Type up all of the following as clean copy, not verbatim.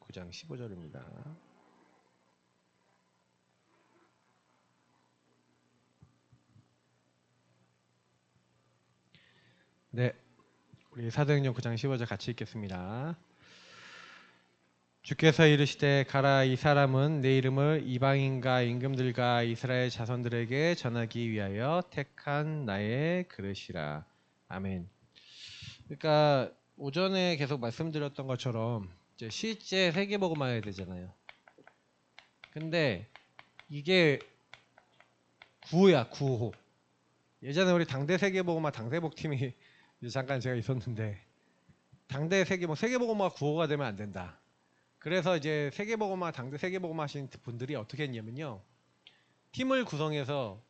9장 15절입니다. 네, 우리 사도행전 9장 15절 같이 읽겠습니다. 주께서 이르시되 가라, 이 사람은 내 이름을 이방인과 임금들과 이스라엘 자손들에게 전하기 위하여 택한 나의 그릇이라. 아멘. 그러니까 오전에 계속 말씀드렸던 것처럼 이제 실제 세계복음화 해야 되잖아요. 근데 이게 구호야, 구호. 예전에 우리 당대 세계복음화 당세복 팀이 잠깐 제가 있었는데, 당대 세계복음화 구호가 되면 안 된다. 그래서 이제 세계복음화 당대 세계복음화 하신 분들이 어떻게 했냐면요, 팀을 구성해서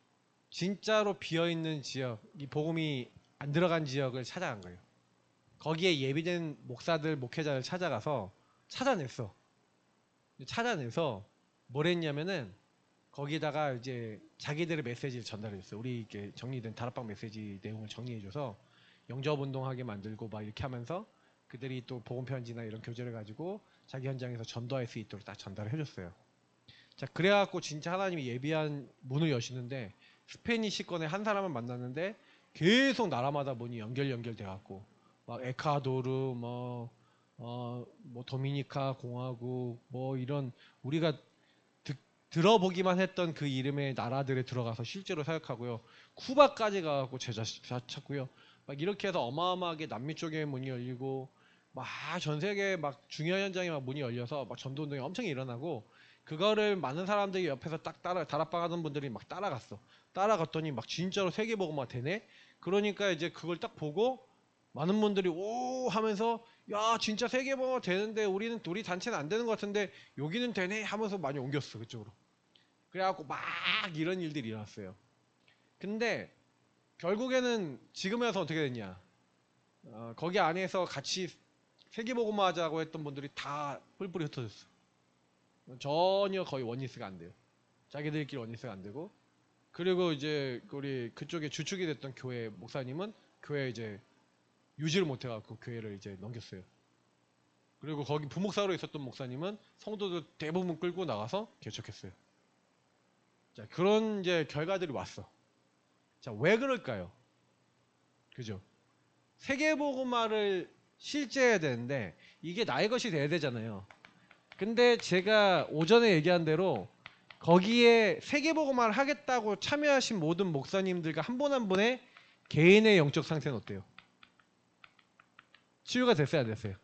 진짜로 비어있는 지역, 이 복음이 안 들어간 지역을 찾아간 거예요. 거기에 예비된 목사들, 목회자를 찾아가서 찾아내서 뭘 했냐면은 거기다가 이제 자기들의 메시지를 전달해줬어요. 우리 이렇게 정리된 다락방 메시지 내용을 정리해줘서 영접운동하게 만들고 막 이렇게 하면서 그들이 또 복음 편지나 이런 교재를 가지고 자기 현장에서 전도할 수 있도록 딱 전달을 해줬어요. 자, 그래갖고 진짜 하나님이 예비한 문을 여시는데, 스페니시권에 한 사람을 만났는데 계속 나라마다 문이 연결돼갖고 막 에콰도르, 뭐 도미니카 공화국, 뭐 이런 우리가 들어보기만 했던 그 이름의 나라들에 들어가서 실제로 사역하고요. 쿠바까지 가갖고 제자 찾고요. 막 이렇게 해서 어마어마하게 남미 쪽에 문이 열리고, 막 전 세계 막 중요한 현장에 막 문이 열려서 막 전도운동이 엄청 일어나고, 그거를 많은 사람들이 옆에서 딱 다락방 하던 분들이 막 따라갔더니 막 진짜로 세계복음화 되네. 그러니까 이제 그걸 딱 보고 많은 분들이 오 하면서, 야 진짜 세계복음화 되는데 우리 단체는 안 되는 것 같은데 여기는 되네 하면서 많이 옮겼어, 그쪽으로. 그래갖고 막 이런 일들이 일어났어요. 근데 결국에는 지금에 와서 어떻게 됐냐, 거기 안에서 같이 세계복음화 하자고 했던 분들이 다 뿔뿔이 흩어졌어. 전혀 거의 원리스가 안 돼요. 자기들끼리 원리스가 안 되고, 그리고 이제 우리 그쪽에 주축이 됐던 교회 목사님은 교회 이제 유지를 못해갖고 교회를 이제 넘겼어요. 그리고 거기 부목사로 있었던 목사님은 성도들 대부분 끌고 나가서 개척했어요. 자, 그런 이제 결과들이 왔어. 자, 왜 그럴까요? 그죠? 세계복음화를 실제해야 되는데 이게 나의 것이 돼야 되잖아요. 근데 제가 오전에 얘기한 대로 거기에 세계복음화를 하겠다고 참여하신 모든 목사님들과 한 분 한 분의 개인의 영적 상태는 어때요? 치유가 됐어요, 안 됐어요?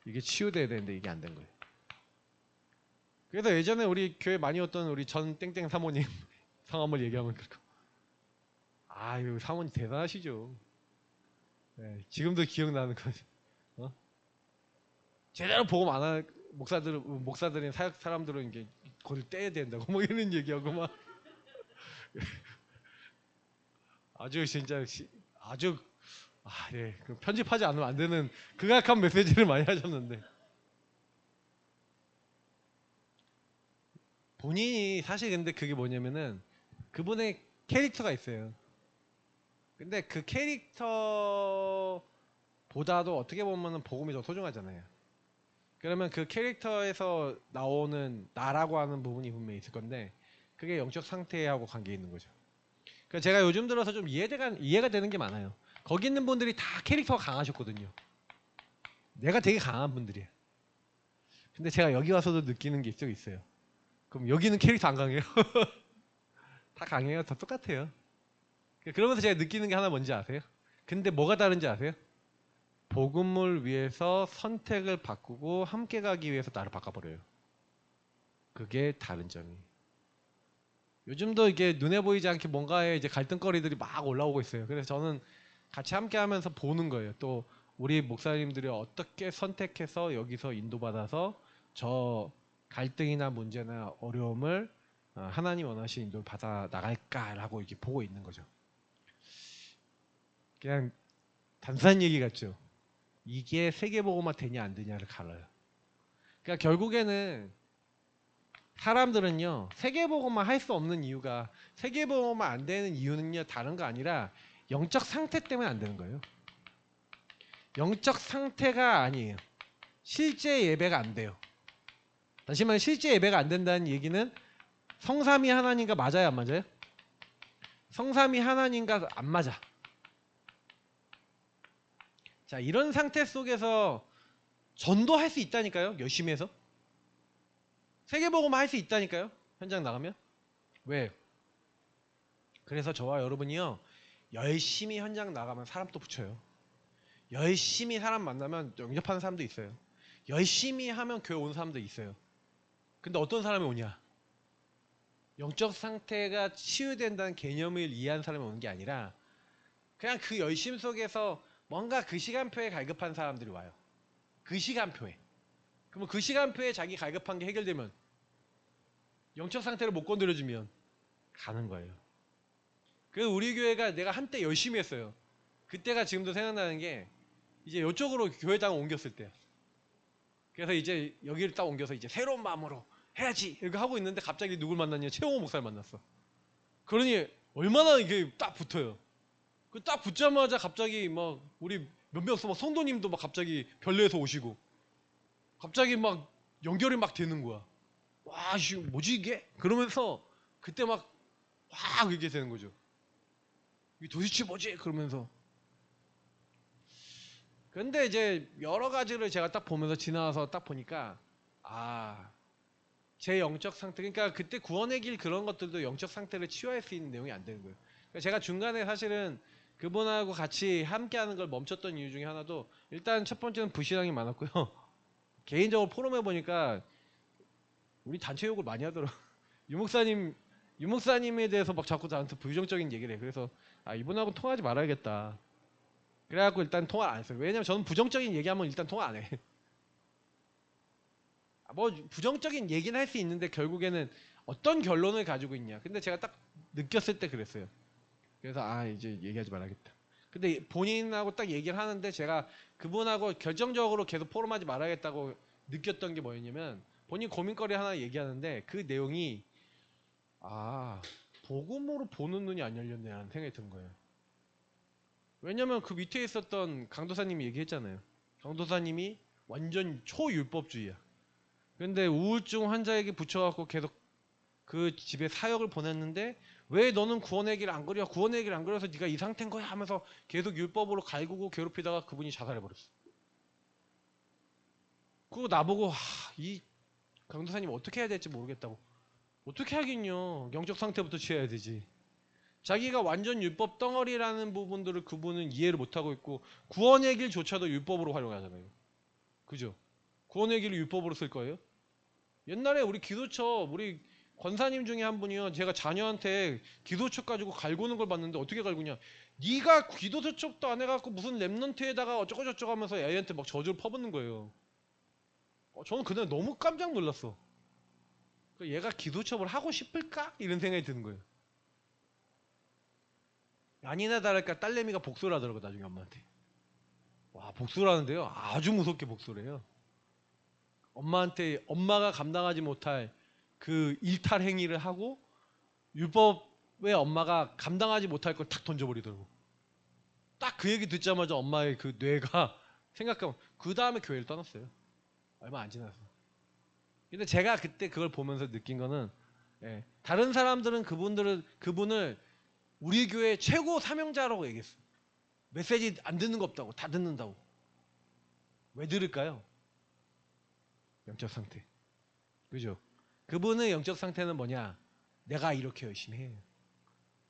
이게 치유돼야 되는데 이게 안 된 거예요. 그래서 예전에 우리 교회 많이 왔던 우리 전 땡땡 사모님 성함을 얘기하면 그렇고, 아유 사모님 대단하시죠. 네, 지금도 기억나는 거죠. 제대로 복음 안 하는 목사들인 사역 사람들은 이게 그걸 떼야 된다고 뭐 이런 얘기하고 막 아주 진짜 아주 예, 그 편집하지 않으면 안 되는 극악한 메시지를 많이 하셨는데, 본인이 사실 근데 그게 뭐냐면은 그분의 캐릭터가 있어요. 근데 그 캐릭터보다도 어떻게 보면은 복음이 더 소중하잖아요. 그러면 그 캐릭터에서 나오는 나라고 하는 부분이 분명히 있을 건데, 그게 영적 상태하고 관계 있는 거죠. 그래서 제가 요즘 들어서 좀 이해가 되는 게 많아요. 거기 있는 분들이 다 캐릭터가 강하셨거든요. 내가 되게 강한 분들이에요. 근데 제가 여기 와서도 느끼는 게 있어요. 그럼 여기는 캐릭터 안 강해요? 다 강해요. 다 똑같아요. 그러면서 제가 느끼는 게 하나 뭔지 아세요? 근데 뭐가 다른지 아세요? 복음을 위해서 선택을 바꾸고 함께 가기 위해서 나를 바꿔버려요. 그게 다른 점이에요. 요즘도 이게 눈에 보이지 않게 뭔가에 이제 갈등거리들이 막 올라오고 있어요. 그래서 저는 같이 함께 하면서 보는 거예요. 또 우리 목사님들이 어떻게 선택해서 여기서 인도받아서 저 갈등이나 문제나 어려움을 하나님 원하시는 인도를 받아 나갈까라고 이렇게 보고 있는 거죠. 그냥 단순한 얘기 같죠. 이게 세계복음화 되냐 안 되냐를 갈라요. 그러니까 결국에는 사람들은요, 세계복음화 할 수 없는 이유가, 세계복음화 안 되는 이유는요 다른 거 아니라 영적 상태 때문에 안 되는 거예요. 영적 상태가 아니에요. 실제 예배가 안 돼요. 다시 말해 실제 예배가 안 된다는 얘기는 성삼위 하나님과 맞아요, 안 맞아요? 성삼위 하나님과 안 맞아. 자, 이런 상태 속에서 전도할 수 있다니까요. 열심히 해서. 세계복음화 할 수 있다니까요. 현장 나가면. 왜? 그래서 저와 여러분이요. 열심히 현장 나가면 사람 또 붙여요. 열심히 사람 만나면 영접하는 사람도 있어요. 열심히 하면 교회 온 사람도 있어요. 근데 어떤 사람이 오냐? 영적 상태가 치유된다는 개념을 이해한 사람이 오는 게 아니라 그냥 그 열심 속에서 뭔가 그 시간표에 갈급한 사람들이 와요. 그 시간표에. 그러면 그 시간표에 자기 갈급한 게 해결되면 영적 상태를 못 건드려주면 가는 거예요. 그래서 우리 교회가 내가 한때 열심히 했어요. 그때가 지금도 생각나는 게 이제 이쪽으로 교회당 옮겼을 때. 그래서 이제 여기를 딱 옮겨서 이제 새로운 마음으로 해야지 이렇게 하고 있는데 갑자기 누굴 만났냐? 최홍호 목사를 만났어. 그러니 얼마나 이게 딱 붙어요. 그 딱 붙자마자 갑자기 막 우리 몇몇 막 성도님도 막 갑자기 별내에서 오시고 갑자기 막 연결이 막 되는 거야. 와, 뭐지 이게? 그러면서 그때 막 확 이게 되는 거죠. 이게 도대체 뭐지? 그러면서. 근데 이제 여러 가지를 제가 딱 보면서 지나와서 딱 보니까 제 영적 상태, 그러니까 그때 구원의 길 그런 것들도 영적 상태를 치유할 수 있는 내용이 안 되는 거예요. 그러니까 제가 중간에 사실은 그분하고 같이 함께하는 걸 멈췄던 이유 중에 하나도 일단 첫 번째는 불신앙이 많았고요. 개인적으로 포럼해 보니까 우리 단체 욕을 많이 하더라고. 유목사님에 대해서 막 자꾸 나한테 부정적인 얘기를 해. 그래서 이분하고 통화하지 말아야겠다. 그래갖고 일단 통화 안 했어요. 왜냐면 저는 부정적인 얘기하면 일단 통화 안 해. 뭐 부정적인 얘기는 할 수 있는데 결국에는 어떤 결론을 가지고 있냐. 근데 제가 딱 느꼈을 때 그랬어요. 그래서 이제 얘기하지 말아야겠다. 근데 본인하고 딱 얘기를 하는데 제가 그분하고 결정적으로 계속 포럼하지 말아야겠다고 느꼈던 게 뭐였냐면 본인 고민거리 하나 얘기하는데 그 내용이 복음으로 보는 눈이 안 열렸네라는 생각이 든 거예요. 왜냐면 그 밑에 있었던 강도사님이 얘기했잖아요. 강도사님이 완전 초율법주의야. 근데 우울증 환자에게 붙여갖고 계속 그 집에 사역을 보냈는데 왜 너는 구원의 길 안 그려? 구원의 길 안 그려서 네가 이 상태인 거야 하면서 계속 율법으로 갈구고 괴롭히다가 그분이 자살해버렸어. 그리고 나보고 이 강도사님 어떻게 해야 될지 모르겠다고. 어떻게 하긴요. 영적 상태부터 취해야 되지. 자기가 완전 율법 덩어리라는 부분들을 그분은 이해를 못하고 있고 구원의 길조차도 율법으로 활용하잖아요. 그죠? 구원의 길을 율법으로 쓸 거예요? 옛날에 우리 기도처 우리 권사님 중에 한 분이요. 제가 자녀한테 기도처 가지고 갈구는 걸 봤는데 어떻게 갈구냐. 네가 기도처도 안 해갖고 무슨 랩넌트에다가 어쩌고저쩌고 하면서 애한테 막 저주를 퍼붓는 거예요. 저는 그날 너무 깜짝 놀랐어. 얘가 기도처를 하고 싶을까? 이런 생각이 드는 거예요. 아니나 다를까 딸내미가 복수를 하더라고 나중에 엄마한테. 와, 복수를 하는데요. 아주 무섭게 복수를 해요. 엄마가 감당하지 못할 그 일탈 행위를 하고 율법에 엄마가 감당하지 못할 걸 탁 던져버리더라고. 딱 그 얘기 듣자마자 엄마의 그 뇌가 생각하면 그 다음에 교회를 떠났어요. 얼마 안 지나서. 근데 제가 그때 그걸 보면서 느낀 거는 다른 사람들은 그분을 우리 교회 최고 사명자라고 얘기했어요. 메시지 안 듣는 거 없다고. 다 듣는다고. 왜 들을까요? 영적 상태. 그죠? 그분의 영적 상태는 뭐냐? 내가 이렇게 열심히 해요.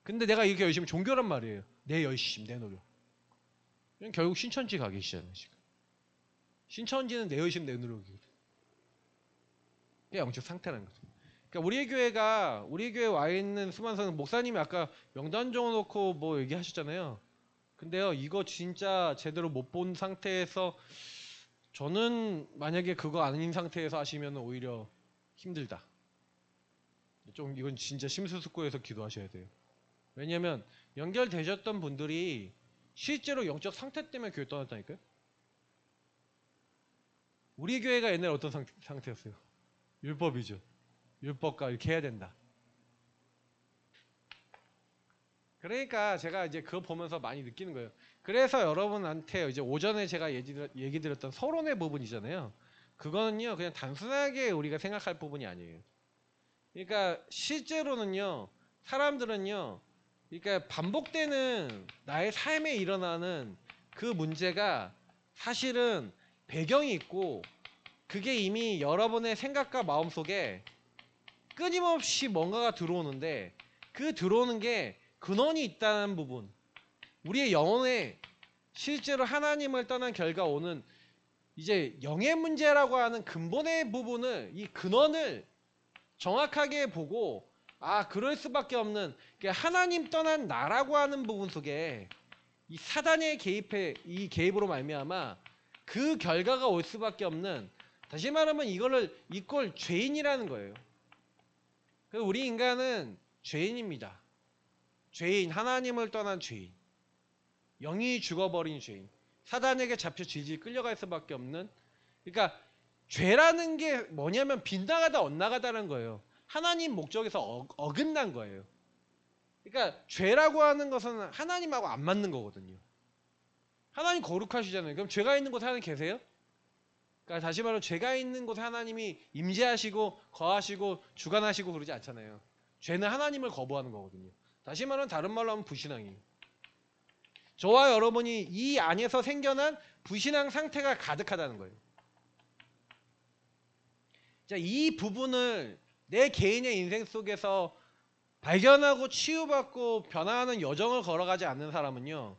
근데 내가 이렇게 열심히 종교란 말이에요. 내 열심, 내 노력. 결국 신천지 가 계시잖아요, 지금. 신천지는 내 열심, 내 노력이거든. 그게 영적 상태라는 거죠. 그러니까 우리 교회 와 있는 수많은 목사님이 아까 명단 적어놓고 뭐 얘기하셨잖아요. 근데요, 이거 진짜 제대로 못 본 상태에서 저는 만약에 그거 아닌 상태에서 하시면 오히려 힘들다. 좀 이건 진짜 심수숙고해서 기도하셔야 돼요. 왜냐면 연결되셨던 분들이 실제로 영적 상태 때문에 교회 떠났다니까요. 우리 교회가 옛날에 어떤 상태였어요? 율법이죠. 율법과 이렇게 해야 된다. 그러니까 제가 이제 그거 보면서 많이 느끼는 거예요. 그래서 여러분한테 이제 오전에 제가 얘기 드렸던 서론의 부분이잖아요. 그거는요 그냥 단순하게 우리가 생각할 부분이 아니에요. 그러니까 실제로는요 사람들은요 그러니까 반복되는 나의 삶에 일어나는 그 문제가 사실은 배경이 있고 그게 이미 여러분의 생각과 마음속에 끊임없이 뭔가가 들어오는데 그 들어오는 게 근원이 있다는 부분, 우리의 영혼에 실제로 하나님을 떠난 결과 오는 이제 영의 문제라고 하는 근본의 부분을, 이 근원을 정확하게 보고 아 그럴 수밖에 없는 하나님 떠난 나라고 하는 부분 속에 이 사단의 이 개입으로 말미암아 그 결과가 올 수밖에 없는, 다시 말하면 이거를 이꼴 죄인이라는 거예요. 우리 인간은 죄인입니다. 죄인, 하나님을 떠난 죄인, 영이 죽어버린 죄인, 사단에게 잡혀 질질 끌려갈 수밖에 없는, 그러니까 죄라는 게 뭐냐면 빗나가다 엇나가다는 거예요. 하나님 목적에서 어긋난 거예요. 그러니까 죄라고 하는 것은 하나님하고 안 맞는 거거든요. 하나님 거룩하시잖아요. 그럼 죄가 있는 곳에 하나님 계세요? 그러니까 다시 말하면 죄가 있는 곳에 하나님이 임재하시고 거하시고 주관하시고 그러지 않잖아요. 죄는 하나님을 거부하는 거거든요. 다시 말하면 다른 말로 하면 불신앙이에요. 저와 여러분이 이 안에서 생겨난 불신앙 상태가 가득하다는 거예요. 자, 이 부분을 내 개인의 인생 속에서 발견하고 치유받고 변화하는 여정을 걸어가지 않는 사람은요,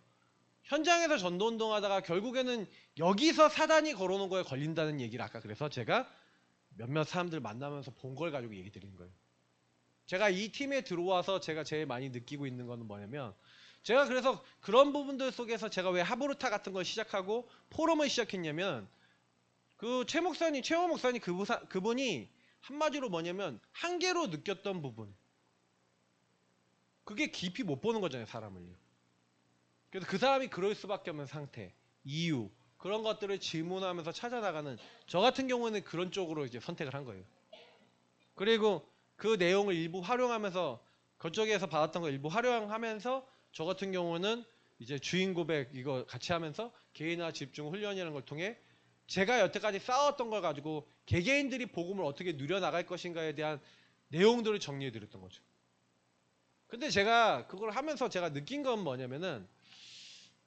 현장에서 전도운동하다가 결국에는 여기서 사단이 걸어놓은 거에 걸린다는 얘기를 아까 그래서 제가 몇몇 사람들 만나면서 본 걸 가지고 얘기 드리는 거예요. 제가 이 팀에 들어와서 제가 제일 많이 느끼고 있는 거는 뭐냐면, 제가 그래서 그런 부분들 속에서 제가 왜 하브루타 같은 걸 시작하고 포럼을 시작했냐면, 그 최호 목사님 그분이 한마디로 뭐냐면 한계로 느꼈던 부분, 그게 깊이 못 보는 거잖아요, 사람을요. 그래서 그 사람이 그럴 수밖에 없는 상태, 이유, 그런 것들을 질문하면서 찾아나가는, 저 같은 경우는 그런 쪽으로 이제 선택을 한 거예요. 그리고 그 내용을 일부 활용하면서, 그쪽에서 받았던 걸 일부 활용하면서 저 같은 경우는 이제 주인 고백 이거 같이 하면서 개인화 집중 훈련이라는 걸 통해 제가 여태까지 쌓았던 걸 가지고 개개인들이 복음을 어떻게 누려나갈 것인가에 대한 내용들을 정리해 드렸던 거죠. 근데 제가 그걸 하면서 제가 느낀 건 뭐냐면은,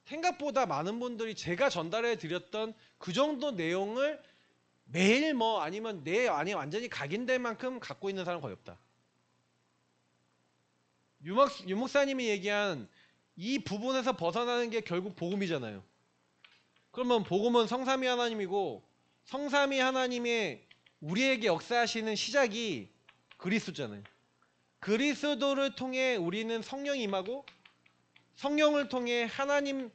생각보다 많은 분들이 제가 전달해 드렸던 그 정도 내용을 매일 뭐 아니면 내 안에 완전히 각인될 만큼 갖고 있는 사람 거의 없다. 유 목사님이 얘기한 이 부분에서 벗어나는 게 결국 복음이잖아요. 그러면 복음은 성삼위 하나님이고, 성삼위 하나님의 우리에게 역사하시는 시작이 그리스도잖아요. 그리스도를 통해 우리는 성령이 임하고, 성령을 통해 하나님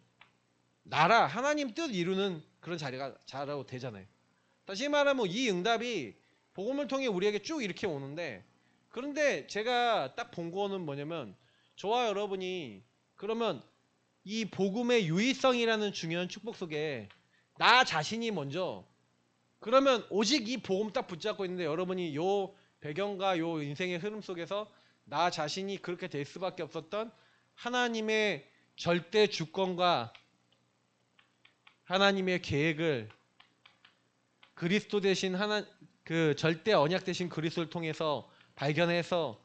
나라, 하나님 뜻 이루는 그런 자리가 자라고 되잖아요. 다시 말하면 이 응답이 복음을 통해 우리에게 쭉 이렇게 오는데, 그런데 제가 딱 본 거는 뭐냐면, 저와 여러분이 그러면 이 복음의 유의성이라는 중요한 축복 속에 나 자신이 먼저, 그러면 오직 이 복음 딱 붙잡고 있는데, 여러분이 요 배경과 요 인생의 흐름 속에서 나 자신이 그렇게 될 수밖에 없었던 하나님의 절대 주권과 하나님의 계획을 그리스도 대신 그 절대 언약 대신 그리스도를 통해서 발견해서,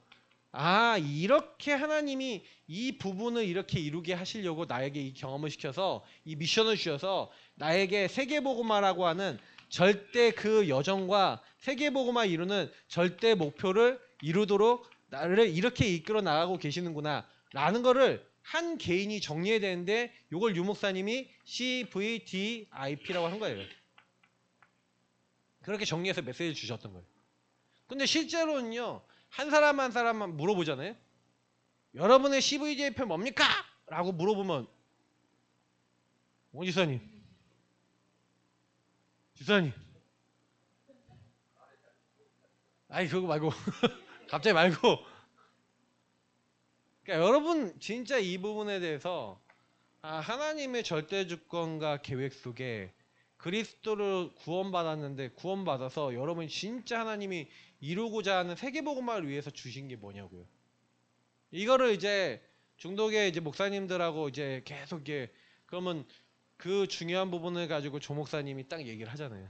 아 이렇게 하나님이 이 부분을 이렇게 이루게 하시려고 나에게 이 경험을 시켜서 이 미션을 주셔서 나에게 세계복음화라고 하는 절대 그 여정과 세계복음화 이루는 절대 목표를 이루도록 나를 이렇게 이끌어 나가고 계시는구나 라는 거를 한 개인이 정리해야 되는데, 이걸 유 목사님이 CVDIP라고 한 거예요. 그렇게 정리해서 메시지를 주셨던 거예요. 근데 실제로는요, 한 사람 한 사람만 물어보잖아요. 여러분의 CVDIP 뭡니까? 라고 물어보면, 지사님 아니 그거 말고 갑자기 말고, 그러니까 여러분 진짜 이 부분에 대해서 하나님의 절대 주권과 계획 속에 그리스도를 구원받았는데, 구원받아서 여러분이 진짜 하나님이 이루고자 하는 세계복음화를 위해서 주신 게 뭐냐고요. 이거를 이제 중독의 이제 목사님들하고 이제 계속 그러면 그 중요한 부분을 가지고 조 목사님이 딱 얘기를 하잖아요.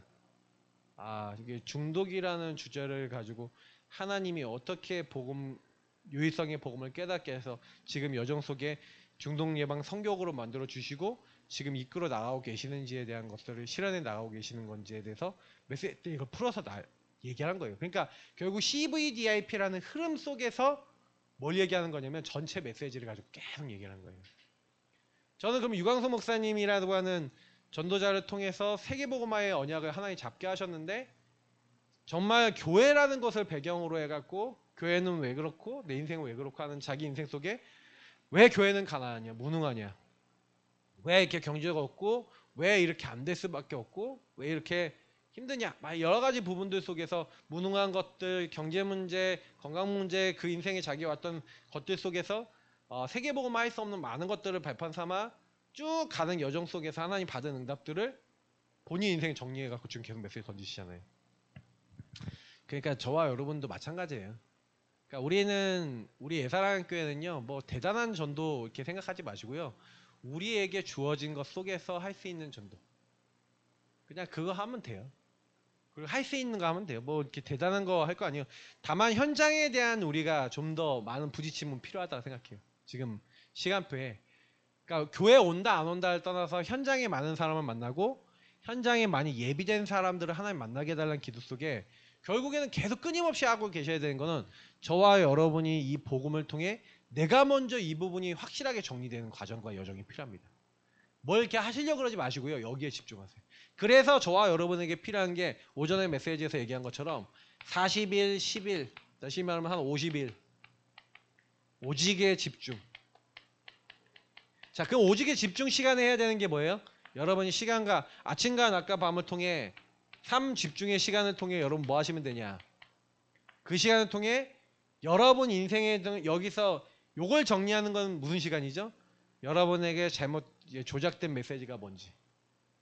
이게 중독이라는 주제를 가지고 하나님이 어떻게 유의성의 복음을 깨닫게 해서 지금 여정 속에 중독 예방 성격으로 만들어 주시고 지금 이끌어 나가고 계시는지에 대한 것들을 실현해 나가고 계시는 건지에 대해서 메시지 이걸 풀어서 얘기하는 거예요. 그러니까 결국 CVDIP라는 흐름 속에서 뭘 얘기하는 거냐면 전체 메시지를 가지고 계속 얘기하는 거예요. 저는 그럼 유광수 목사님이라고 하는 전도자를 통해서 세계복음화의 언약을 하나님 잡게 하셨는데 정말 교회라는 것을 배경으로 해갖고 교회는 왜 그렇고 내 인생은 왜 그렇고 하는 자기 인생 속에 왜 교회는 가난하냐 무능하냐 왜 이렇게 경제가 없고 왜 이렇게 안 될 수밖에 없고 왜 이렇게 힘드냐 여러 가지 부분들 속에서 무능한 것들 경제 문제 건강 문제 그 인생에 자기 왔던 것들 속에서 세계복음화 할 수 없는 많은 것들을 발판 삼아 쭉 가는 여정 속에서 하나님 받은 응답들을 본인 인생 정리해갖고 지금 계속 메시지 던지시잖아요. 그러니까 저와 여러분도 마찬가지예요. 그러니까 우리 예사랑교회는요 뭐 대단한 전도 이렇게 생각하지 마시고요. 우리에게 주어진 것 속에서 할 수 있는 전도 그냥 그거 하면 돼요. 그리고 할 수 있는 거 하면 돼요. 뭐 이렇게 대단한 거 할 거 아니에요. 다만 현장에 대한 우리가 좀 더 많은 부딪힘은 필요하다고 생각해요. 지금 시간표에 그러니까 교회 온다 안 온다를 떠나서 현장에 많은 사람을 만나고 현장에 많이 예비된 사람들을 하나님 만나게 해달라는 기도 속에 결국에는 계속 끊임없이 하고 계셔야 되는 거는 저와 여러분이 이 복음을 통해 내가 먼저 이 부분이 확실하게 정리되는 과정과 여정이 필요합니다. 뭘 이렇게 하시려고 그러지 마시고요. 여기에 집중하세요. 그래서 저와 여러분에게 필요한 게 오전에 메시지에서 얘기한 것처럼 40일, 10일, 다시 말하면 한 50일 오직의 집중. 자, 그 오직의 집중 시간에 해야 되는 게 뭐예요? 여러분이 시간과 아침과 낮과 밤을 통해 3집중의 시간을 통해 여러분 뭐 하시면 되냐? 그 시간을 통해 여러분 인생에 여기서 요걸 정리하는 건 무슨 시간이죠? 여러분에게 잘못 조작된 메시지가 뭔지.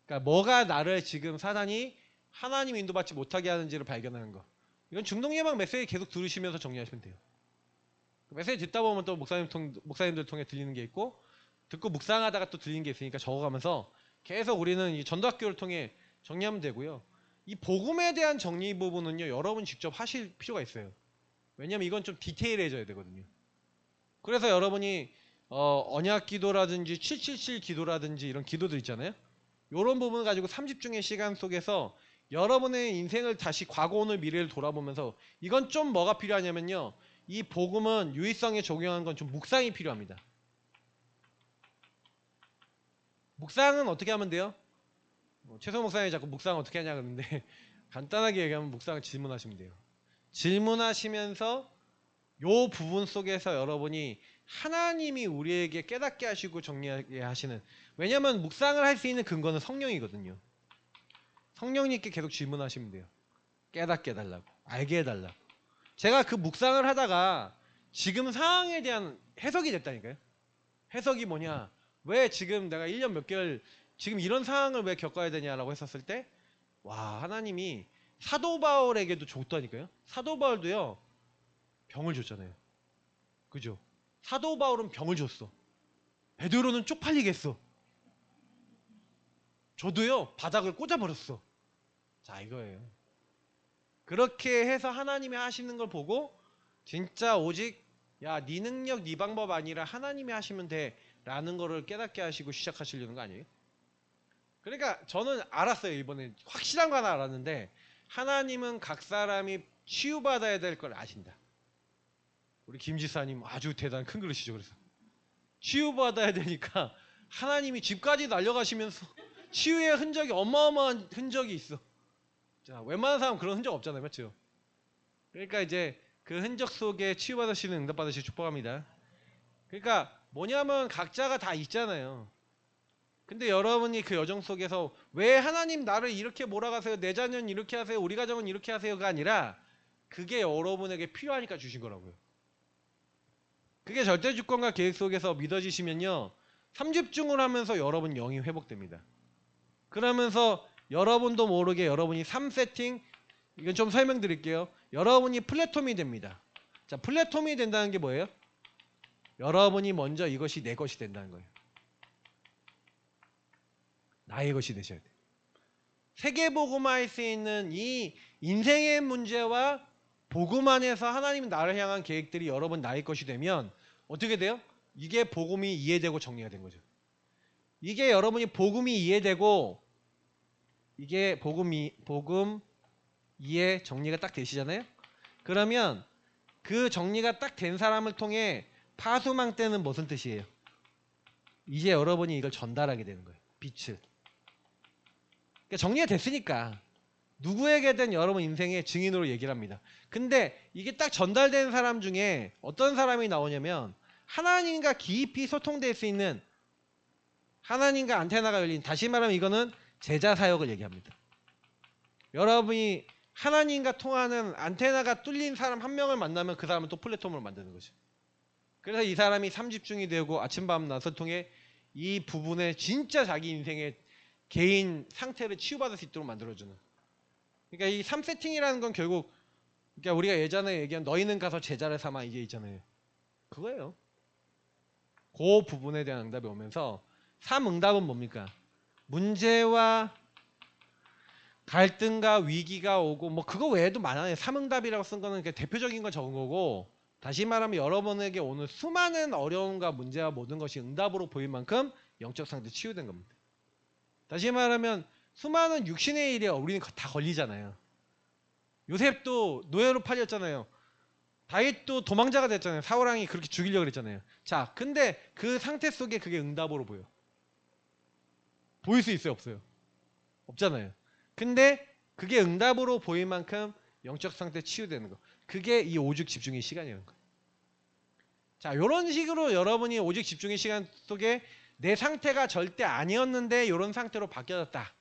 그러니까 뭐가 나를 지금 사단이 하나님 인도받지 못하게 하는지를 발견하는 거. 이건 중독 예방 메시지 계속 들으시면서 정리하시면 돼요. 메시지 듣다 보면 또 목사님들 통해 들리는 게 있고 듣고 묵상하다가 또 들리는 게 있으니까 적어가면서 계속 우리는 이 전도학교를 통해 정리하면 되고요. 이 복음에 대한 정리 부분은요. 여러분 직접 하실 필요가 있어요. 왜냐면 이건 좀 디테일해져야 되거든요. 그래서 여러분이 언약 기도라든지 777 기도라든지 이런 기도들 있잖아요. 이런 부분을 가지고 3집중의 시간 속에서 여러분의 인생을 다시 과거 오늘 미래를 돌아보면서 이건 좀 뭐가 필요하냐면요. 이 복음은 유의성에 적용한 건 좀 묵상이 필요합니다. 묵상은 어떻게 하면 돼요? 최소 목사님이 자꾸 묵상 어떻게 하냐 그러는데 간단하게 얘기하면 묵상을 질문하시면 돼요. 질문하시면서 요 부분 속에서 여러분이 하나님이 우리에게 깨닫게 하시고 정리하게 하시는 왜냐하면 묵상을 할 수 있는 근거는 성령이거든요. 성령님께 계속 질문하시면 돼요. 깨닫게 해달라고 알게 해달라고. 제가 그 묵상을 하다가 지금 상황에 대한 해석이 됐다니까요. 해석이 뭐냐 왜 지금 내가 1년 몇 개월 지금 이런 상황을 왜 겪어야 되냐라고 했었을 때 와 하나님이 사도 바울에게도 줬다니까요. 사도 바울도요 병을 줬잖아요. 그죠? 사도 바울은 병을 줬어. 베드로는 쪽팔리겠어. 저도요 바닥을 꽂아버렸어. 자 이거예요. 그렇게 해서 하나님이 하시는 걸 보고 진짜 오직 야 네 능력 네 방법 아니라 하나님이 하시면 돼 라는 거를 깨닫게 하시고 시작하시려는 거 아니에요? 그러니까 저는 알았어요. 이번에 확실한 거 하나 알았는데 하나님은 각 사람이 치유받아야 될 걸 아신다. 우리 김 지사님 아주 대단한 큰 그릇이죠. 그래서 치유받아야 되니까 하나님이 집까지 날려가시면서 치유의 흔적이 어마어마한 흔적이 있어. 자, 웬만한 사람 그런 흔적 없잖아요. 맞죠? 그러니까 이제 그 흔적 속에 치유받으시는 응답받으시 축복합니다. 그러니까 뭐냐면 각자가 다 있잖아요. 근데 여러분이 그 여정 속에서 왜 하나님 나를 이렇게 몰아가세요? 내 자녀는 이렇게 하세요? 우리 가정은 이렇게 하세요가 아니라 그게 여러분에게 필요하니까 주신 거라고요. 그게 절대주권과 계획 속에서 믿어지시면요. 3집중을 하면서 여러분 영이 회복됩니다. 그러면서 여러분도 모르게 여러분이 3세팅 이건 좀 설명드릴게요. 여러분이 플랫폼이 됩니다. 자, 플랫폼이 된다는 게 뭐예요? 여러분이 먼저 이것이 내 것이 된다는 거예요. 나의 것이 되셔야 돼요. 세계복음화할 수 있는 이 인생의 문제와 복음 안에서 하나님 나를 향한 계획들이 여러분 나의 것이 되면 어떻게 돼요? 이게 복음이 이해되고 정리가 된 거죠. 이게 여러분이 복음이 이해되고 이게 복음 이해 정리가 딱 되시잖아요. 그러면 그 정리가 딱 된 사람을 통해 파수망 때는 무슨 뜻이에요? 이제 여러분이 이걸 전달하게 되는 거예요. 빛을. 그러니까 정리가 됐으니까 누구에게든 여러분 인생의 증인으로 얘기를 합니다. 근데 이게 딱 전달된 사람 중에 어떤 사람이 나오냐면 하나님과 깊이 소통될 수 있는 하나님과 안테나가 열린, 다시 말하면 이거는 제자 사역을 얘기합니다. 여러분이 하나님과 통하는 안테나가 뚫린 사람 한 명을 만나면 그 사람은 또 플랫폼으로 만드는 거죠. 그래서 이 사람이 삼집중이 되고 아침밤 낮을 통해 이 부분에 진짜 자기 인생의 개인 상태를 치유받을 수 있도록 만들어주는. 그러니까 이 3세팅이라는 건 결국 그러니까 우리가 예전에 얘기한 너희는 가서 제자를 삼아 이게 있잖아요. 그거예요. 그 부분에 대한 응답이 오면서 3응답은 뭡니까? 문제와 갈등과 위기가 오고 뭐 그거 외에도 많아요. 3응답이라고 쓴 거는 대표적인 거 적은 거고, 다시 말하면 여러분에게 오는 수많은 어려움과 문제와 모든 것이 응답으로 보일 만큼 영적 상태 치유된 겁니다. 다시 말하면 수많은 육신의 일에 우리는 다 걸리잖아요. 요셉도 노예로 팔렸잖아요. 다윗도 도망자가 됐잖아요. 사울왕이 그렇게 죽이려고 그랬잖아요. 자, 근데 그 상태 속에 그게 응답으로 보여. 보일 수 있어요? 없어요? 없잖아요. 근데 그게 응답으로 보일 만큼 영적 상태 치유되는 거. 그게 이 오직 집중의 시간이라는 거예요. 자, 이런 식으로 여러분이 오직 집중의 시간 속에 내 상태가 절대 아니었는데 이런 상태로 바뀌어졌다.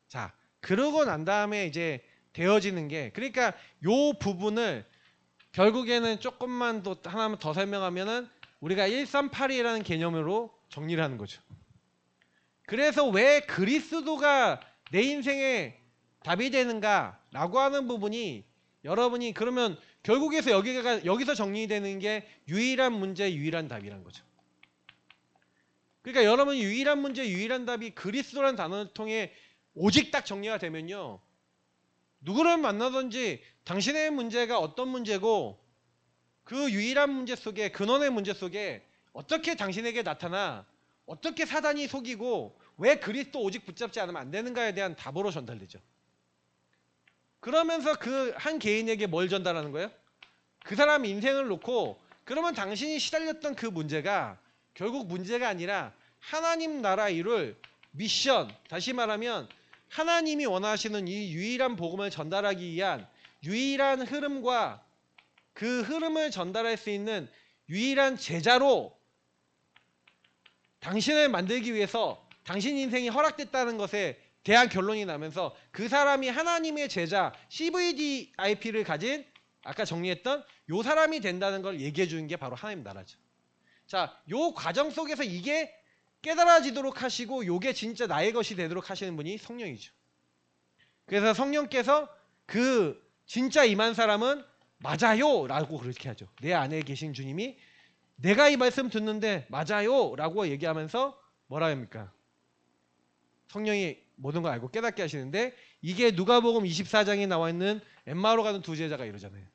자, 그러고 난 다음에 이제 되어지는 게, 그러니까 요 부분을 결국에는 조금만 더 하나만 더 설명하면은 우리가 138이라는 개념으로 정리를 하는 거죠. 그래서 왜 그리스도가 내 인생의 답이 되는가라고 하는 부분이 여러분이 그러면 결국에서 여기서 정리되는 게 유일한 문제, 유일한 답이란 거죠. 그러니까 여러분이 유일한 문제, 유일한 답이 그리스도라는 단어를 통해 오직 딱 정리가 되면요. 누구를 만나든지 당신의 문제가 어떤 문제고 그 유일한 문제 속에, 근원의 문제 속에 어떻게 당신에게 나타나 어떻게 사단이 속이고 왜 그리스도 오직 붙잡지 않으면 안 되는가에 대한 답으로 전달되죠. 그러면서 그 한 개인에게 뭘 전달하는 거예요? 그 사람 인생을 놓고 그러면 당신이 시달렸던 그 문제가 결국 문제가 아니라 하나님 나라 이룰 미션, 다시 말하면 하나님이 원하시는 이 유일한 복음을 전달하기 위한 유일한 흐름과 그 흐름을 전달할 수 있는 유일한 제자로 당신을 만들기 위해서 당신 인생이 허락됐다는 것에 대한 결론이 나면서 그 사람이 하나님의 제자 CVDIP를 가진 아까 정리했던 요 사람이 된다는 걸 얘기해 주는 게 바로 하나님 나라죠. 자, 요 과정 속에서 이게 깨달아지도록 하시고 요게 진짜 나의 것이 되도록 하시는 분이 성령이죠. 그래서 성령께서 그 진짜 임한 사람은 맞아요 라고 그렇게 하죠. 내 안에 계신 주님이 내가 이 말씀 듣는데 맞아요 라고 얘기하면서 뭐라 합니까? 성령이 모든 걸 알고 깨닫게 하시는데, 이게 누가복음 24장에 나와 있는 엠마오로 가는 두 제자가 이러잖아요.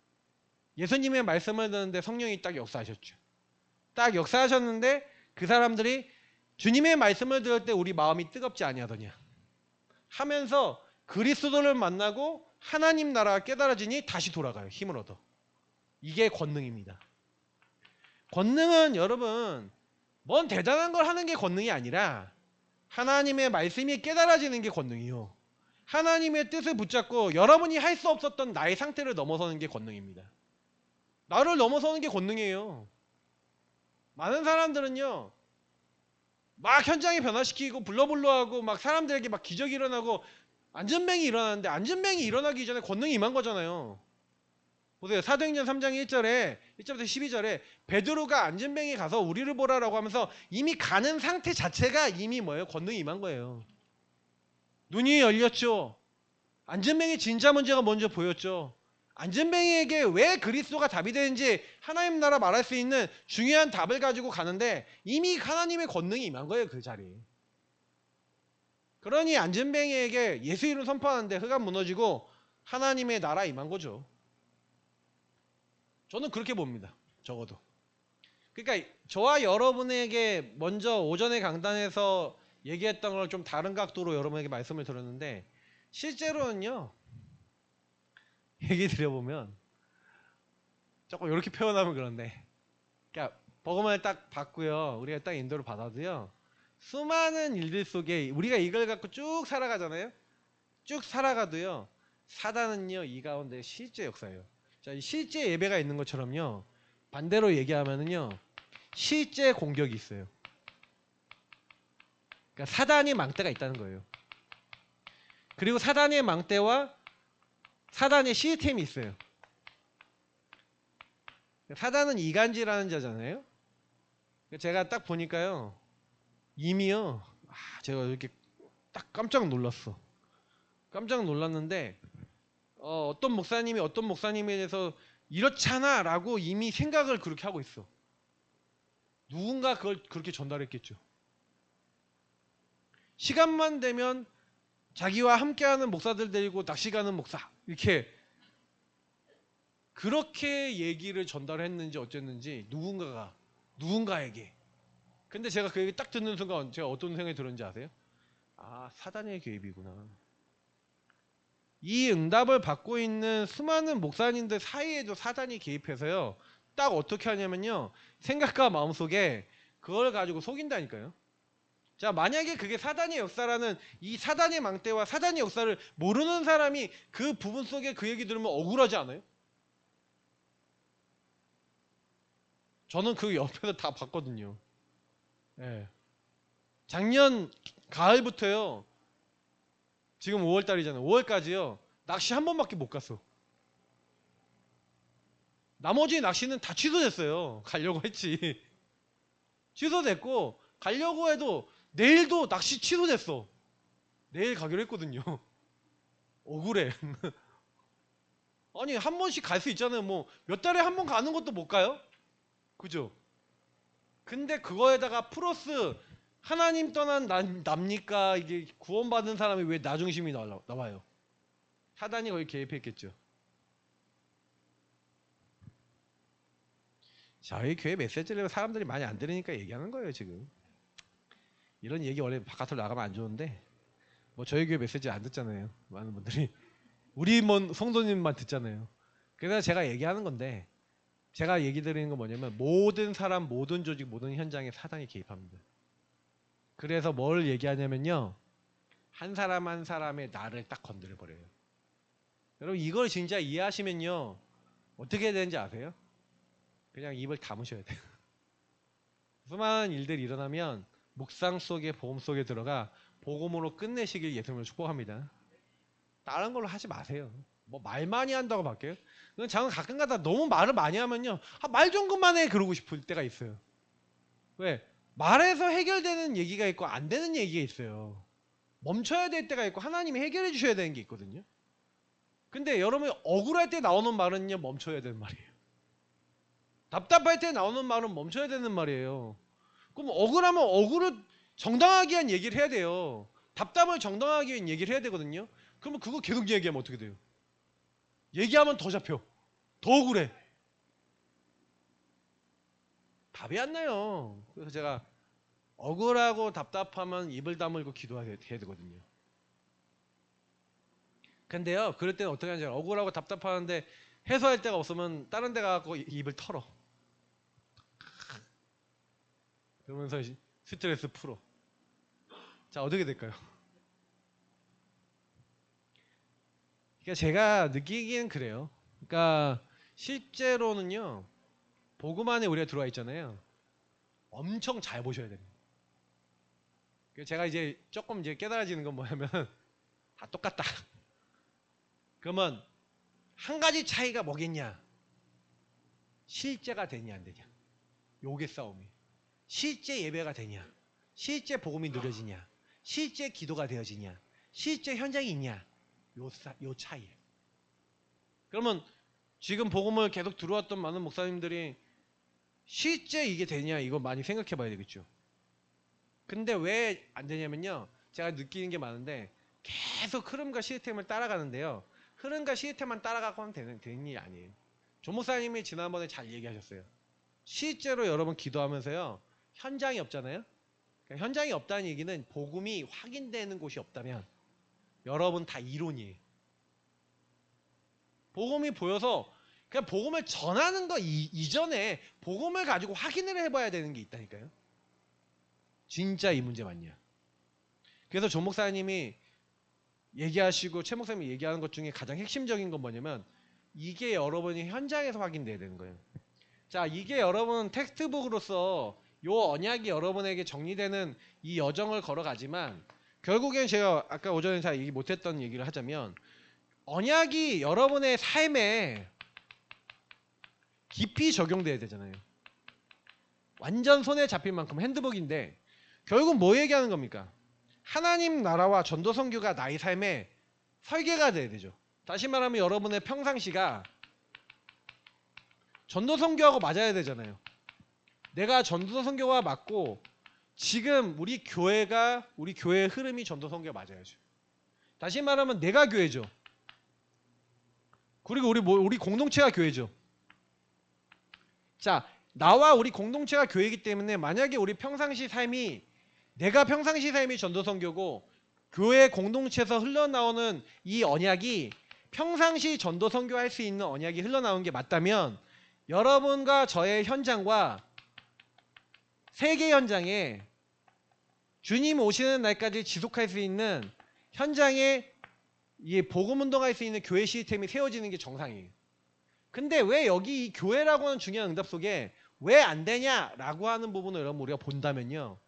예수님의 말씀을 듣는데 성령이 딱 역사하셨죠. 딱 역사하셨는데 그 사람들이 주님의 말씀을 들을 때 우리 마음이 뜨겁지 아니하더냐 하면서 그리스도를 만나고 하나님 나라가 깨달아지니 다시 돌아가요. 힘을 얻어. 이게 권능입니다. 권능은 여러분 뭔 대단한 걸 하는 게 권능이 아니라 하나님의 말씀이 깨달아지는 게 권능이요. 하나님의 뜻을 붙잡고 여러분이 할 수 없었던 나의 상태를 넘어서는 게 권능입니다. 나를 넘어서는 게 권능이에요. 많은 사람들은요 막 현장에 변화시키고 블러블러하고 막 사람들에게 막 기적이 일어나고 안전뱅이 일어나는데, 안전뱅이 일어나기 전에 권능이 임한 거잖아요. 보세요. 사도행전 3장 1절에 1절부터 12절에 베드로가 안전뱅이 가서 우리를 보라라고 하면서 이미 가는 상태 자체가 이미 뭐예요? 권능이 임한 거예요. 눈이 열렸죠. 안전뱅이 진짜 문제가 먼저 보였죠. 안전뱅이에게 왜 그리스도가 답이 되는지 하나님 나라 말할 수 있는 중요한 답을 가지고 가는데 이미 하나님의 권능이 임한 거예요. 그 자리에. 그러니 안진뱅이에게 예수 이름 선포하는데 흑암 무너지고 하나님의 나라 임한 거죠. 저는 그렇게 봅니다. 적어도. 그러니까 저와 여러분에게 먼저 오전에 강단에서 얘기했던 걸 좀 다른 각도로 여러분에게 말씀을 드렸는데 실제로는요. 얘기 드려보면 조금 이렇게 표현하면 그런데 그러니까 복음을 딱 받고요. 우리가 딱 인도를 받아도요. 수많은 일들 속에 우리가 이걸 갖고 쭉 살아가잖아요. 쭉 살아가도요. 사단은요. 이 가운데 실제 역사예요. 자, 실제 예배가 있는 것처럼요. 반대로 얘기하면은요. 실제 공격이 있어요. 그러니까 사단이 망대가 있다는 거예요. 그리고 사단의 망대와 사단의 시스템이 있어요. 사단은 이간질하는 자잖아요. 제가 딱 보니까요. 이미요. 제가 이렇게 딱 깜짝 놀랐어. 깜짝 놀랐는데 어떤 목사님이 어떤 목사님에 대해서 이렇잖아 라고 이미 생각을 그렇게 하고 있어. 누군가 그걸 그렇게 전달했겠죠. 시간만 되면 자기와 함께하는 목사들 데리고 낚시 가는 목사 이렇게 그렇게 얘기를 전달했는지 어쨌는지 누군가에게. 근데 제가 그 얘기 딱 듣는 순간 제가 어떤 생각이 들었는지 아세요? 사단의 개입이구나. 이 응답을 받고 있는 수많은 목사님들 사이에도 사단이 개입해서요. 딱 어떻게 하냐면요. 생각과 마음속에 그걸 가지고 속인다니까요. 자, 만약에 그게 사단의 역사라는 이 사단의 망대와 사단의 역사를 모르는 사람이 그 부분 속에 그 얘기 들으면 억울하지 않아요? 저는 그 옆에서 다 봤거든요. 예. 작년 가을부터요. 지금 5월달이잖아요. 5월까지요. 낚시 한 번밖에 못 갔어. 나머지 낚시는 다 취소됐어요. 가려고 했지. 취소됐고 가려고 해도 내일도 낚시 취소됐어. 내일 가기로 했거든요. 억울해. 아니 한 번씩 갈 수 있잖아요. 뭐 몇 달에 한 번 가는 것도 못 가요? 그죠? 근데 그거에다가 플러스 하나님 떠난 납니까? 이게 구원받은 사람이 왜 나 중심이 나와요? 사단이 거기 개입했겠죠. 저희 교회 메시지를 사람들이 많이 안 들으니까 얘기하는 거예요 지금. 이런 얘기 원래 바깥으로 나가면 안 좋은데 뭐 저희 교회 메시지 안 듣잖아요. 많은 분들이 우리 성도님만 듣잖아요. 그래서 제가 얘기하는 건데 제가 얘기 드리는 건 뭐냐면 모든 사람, 모든 조직, 모든 현장에 사단이 개입합니다. 그래서 뭘 얘기하냐면요. 한 사람 한 사람의 나를 딱 건드려 버려요. 여러분 이걸 진짜 이해하시면요. 어떻게 해야 되는지 아세요? 그냥 입을 다무셔야 돼요. 수많은 일들이 일어나면 묵상 속에 복음 속에 들어가 복음으로 끝내시길 예수님을 축복합니다. 다른 걸로 하지 마세요. 뭐 말 많이 한다고 바뀌어요? 저는 가끔가다 너무 말을 많이 하면요. 말 좀 그만해 그러고 싶을 때가 있어요. 왜? 말해서 해결되는 얘기가 있고 안 되는 얘기가 있어요. 멈춰야 될 때가 있고 하나님이 해결해 주셔야 되는 게 있거든요. 근데 여러분이 억울할 때 나오는 말은요. 멈춰야 되는 말이에요. 답답할 때 나오는 말은 멈춰야 되는 말이에요. 그럼 억울하면 억울을 정당하게 한 얘기를 해야 돼요. 답답을 정당하게 한 얘기를 해야 되거든요. 그러면 그거 계속 얘기하면 어떻게 돼요? 얘기하면 더 잡혀. 더 억울해. 답이 안 나요. 그래서 제가 억울하고 답답하면 입을 다물고 기도해야 되거든요. 근데요, 그럴 때는 어떻게 하는지 억울하고 답답하는데 해소할 데가 없으면 다른 데 가서 입을 털어. 그러면서 스트레스 풀어. 자, 어떻게 될까요? 그러니까 제가 느끼기엔 그래요. 그러니까 실제로는요, 복음 안에 우리가 들어와 있잖아요. 엄청 잘 보셔야 됩니다. 제가 이제 조금 이제 깨달아지는 건 뭐냐면 다 똑같다. 그러면 한 가지 차이가 뭐겠냐? 실제가 되냐 안 되냐? 요게 싸움이. 실제 예배가 되냐? 실제 복음이 누려지냐? 실제 기도가 되어지냐? 실제 현장이 있냐? 요 차이예요. 그러면 지금 복음을 계속 들어왔던 많은 목사님들이 실제 이게 되냐 이거 많이 생각해 봐야 되겠죠. 근데 왜 안 되냐면요. 제가 느끼는 게 많은데 계속 흐름과 시스템을 따라가는데요. 흐름과 시스템만 따라가고 하면 되는 일이 아니에요. 조 목사님이 지난번에 잘 얘기하셨어요. 실제로 여러분 기도하면서요. 현장이 없잖아요. 그러니까 현장이 없다는 얘기는 복음이 확인되는 곳이 없다면 여러분 다 이론이에요. 복음이 보여서 그냥 복음을 전하는 거 이전에 복음을 가지고 확인을 해봐야 되는 게 있다니까요. 진짜 이 문제 맞냐. 그래서 조 목사님이 얘기하시고 최 목사님이 얘기하는 것 중에 가장 핵심적인 건 뭐냐면 이게 여러분이 현장에서 확인돼야 되는 거예요. 자, 이게 여러분 텍스트북으로서 요 언약이 여러분에게 정리되는 이 여정을 걸어가지만 결국엔 제가 아까 오전에 잘 얘기 못했던 얘기를 하자면 언약이 여러분의 삶에 깊이 적용돼야 되잖아요. 완전 손에 잡힐 만큼 핸드북인데 결국 뭐 얘기하는 겁니까? 하나님 나라와 전도 선교가 나의 삶에 설계가 돼야 되죠. 다시 말하면 여러분의 평상시가 전도 선교하고 맞아야 되잖아요. 내가 전도 선교와 맞고 지금 우리 교회의 흐름이 전도 선교가 맞아야죠. 다시 말하면 내가 교회죠. 그리고 우리 공동체가 교회죠. 자, 나와 우리 공동체가 교회이기 때문에 만약에 우리 내가 평상시 삶이 전도 선교고 교회 공동체에서 흘러나오는 이 언약이 평상시 전도 선교할 수 있는 언약이 흘러나오는 게 맞다면 여러분과 저의 현장과 세계 현장에 주님 오시는 날까지 지속할 수 있는 현장에 이 복음 운동할 수 있는 교회 시스템이 세워지는 게 정상이에요. 근데 왜 여기 이 교회라고 하는 중요한 응답 속에 왜 안 되냐라고 하는 부분을 여러분 우리가 본다면요.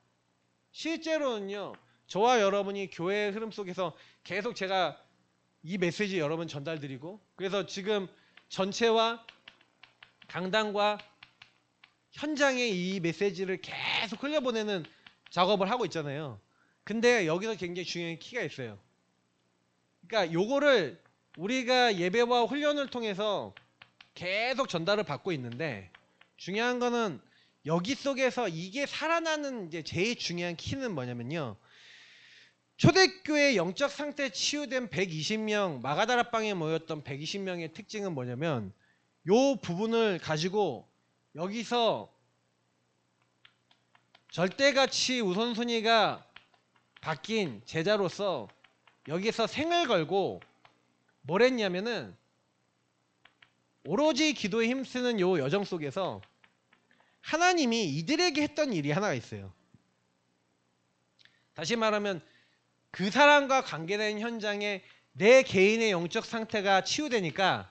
실제로는요. 저와 여러분이 교회의 흐름 속에서 계속 제가 이 메시지 여러분 전달드리고 그래서 지금 전체와 강단과 현장에 이 메시지를 계속 흘려보내는 작업을 하고 있잖아요. 근데 여기서 굉장히 중요한 키가 있어요. 그러니까 요거를 우리가 예배와 훈련을 통해서 계속 전달을 받고 있는데 중요한 거는 여기 속에서 이게 살아나는 이제 제일 중요한 키는 뭐냐면요. 초대교회 영적 상태 치유된 120명 마가다락방에 모였던 120명의 특징은 뭐냐면 요 부분을 가지고 여기서 절대가치 우선순위가 바뀐 제자로서 여기서 생을 걸고 뭘 했냐면은 오로지 기도에 힘쓰는 요 여정 속에서 하나님이 이들에게 했던 일이 하나가 있어요. 다시 말하면 그 사람과 관계된 현장에 내 개인의 영적 상태가 치유되니까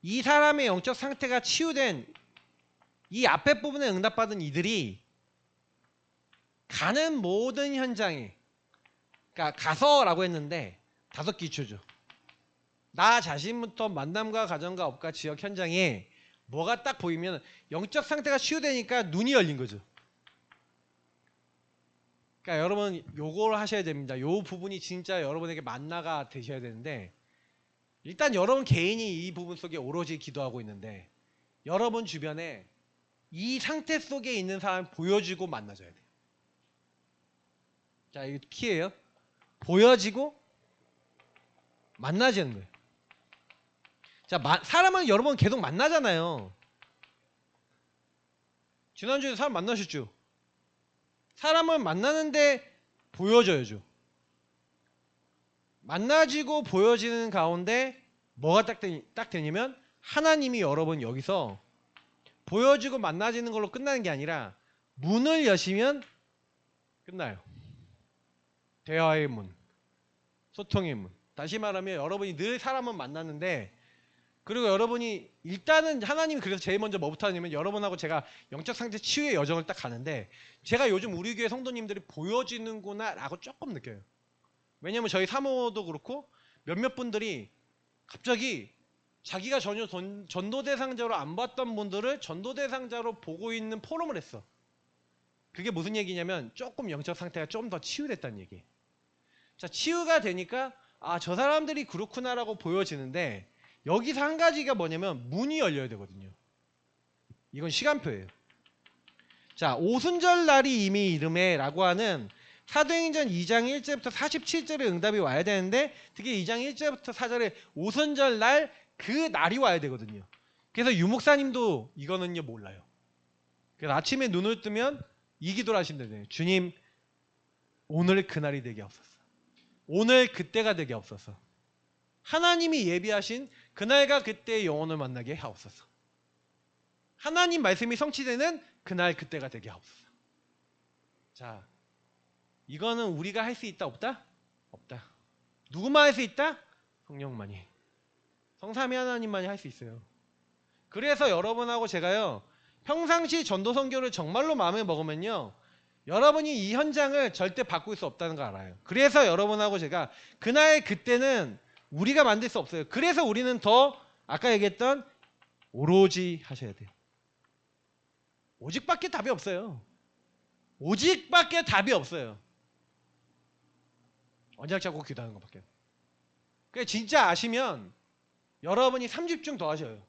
이 사람의 영적 상태가 치유된 이 앞에 부분에 응답받은 이들이 가는 모든 현장에 그러니까 가서라고 했는데 5기초죠. 나 자신부터 만남과 가정과 업과 지역 현장에 뭐가 딱 보이면 영적 상태가 치유되니까 눈이 열린 거죠. 그러니까 여러분 요걸 하셔야 됩니다. 요 부분이 진짜 여러분에게 만나가 되셔야 되는데 일단 여러분 개인이 이 부분 속에 오로지 기도하고 있는데 여러분 주변에 이 상태 속에 있는 사람 보여지고 만나줘야 돼요. 자, 이거 키예요. 보여지고 만나지는 거예요. 자, 사람은 여러분 계속 만나잖아요. 지난주에 사람 만나셨죠? 사람을 만나는데 보여져야죠. 만나지고 보여지는 가운데 뭐가 딱 되냐면 하나님이 여러분 여기서 보여지고 만나지는 걸로 끝나는 게 아니라 문을 여시면 끝나요. 대화의 문, 소통의 문. 다시 말하면 여러분이 늘 사람은 만났는데 그리고 여러분이 일단은 하나님이 그래서 제일 먼저 뭐부터 하냐면 여러분하고 제가 영적 상태 치유의 여정을 딱 가는데 제가 요즘 우리 교회 성도님들이 보여지는구나 라고 조금 느껴요. 왜냐면 저희 사모도 그렇고 몇몇 분들이 갑자기 자기가 전혀 전도 대상자로 안 봤던 분들을 전도 대상자로 보고 있는 포럼을 했어. 그게 무슨 얘기냐면 조금 영적 상태가 좀 더 치유됐다는 얘기. 자, 치유가 되니까 아, 저 사람들이 그렇구나라고 보여지는데 여기서 한 가지가 뭐냐면 문이 열려야 되거든요. 이건 시간표예요. 자, 오순절 날이 이미 이름에 라고 하는 사도행전 2장 1절부터 47절의 응답이 와야 되는데 특히 2장 1절부터 4절에 오순절 날 그 날이 와야 되거든요. 그래서 유목사님도 이거는요 몰라요. 그래서 아침에 눈을 뜨면 이 기도를 하신다네요. 주님, 오늘 그날이 되게 없어서, 오늘 그때가 되게 없어서, 하나님이 예비하신 그날과 그때의 영혼을 만나게 하옵소서. 하나님 말씀이 성취되는 그날 그때가 되게 하옵소서. 자, 이거는 우리가 할 수 있다 없다? 없다. 누구만 할 수 있다? 성령만이. 성삼위 하나님만이 할 수 있어요. 그래서 여러분하고 제가요 평상시 전도 선교를 정말로 마음에 먹으면요 여러분이 이 현장을 절대 바꿀 수 없다는 거 알아요. 그래서 여러분하고 제가 그날 그때는 우리가 만들 수 없어요. 그래서 우리는 더 아까 얘기했던 오로지 하셔야 돼요. 오직밖에 답이 없어요. 오직밖에 답이 없어요. 언약 잡고 기도하는 것밖에. 그러니까 진짜 아시면 여러분이 3집중 더 하셔요.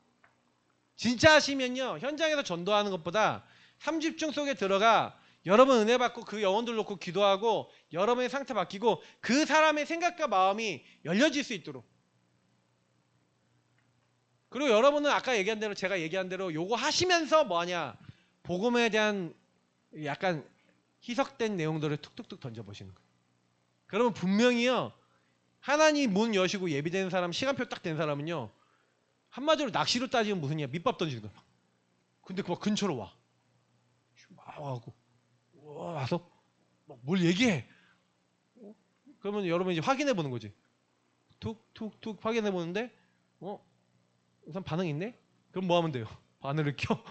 진짜 하시면요 현장에서 전도하는 것보다 3집중 속에 들어가 여러분 은혜 받고 그 영혼들 놓고 기도하고 여러분의 상태 바뀌고 그 사람의 생각과 마음이 열려질 수 있도록. 그리고 여러분은 아까 얘기한 대로 제가 얘기한 대로 요거 하시면서 뭐하냐 복음에 대한 약간 희석된 내용들을 툭툭툭 던져보시는 거예요. 그러면 분명히요 하나님 문 여시고 예비된 사람 시간표 딱 된 사람은요 한마디로 낚시로 따지면 무슨 일이야 밑밥 던지는 거야. 근데 그 근처로 와. 와고 와서 막 뭘 얘기해. 그러면 여러분 이제 확인해 보는 거지. 툭툭툭 확인해 보는데 우선 반응 있네? 그럼 뭐 하면 돼요? 바늘을 켜.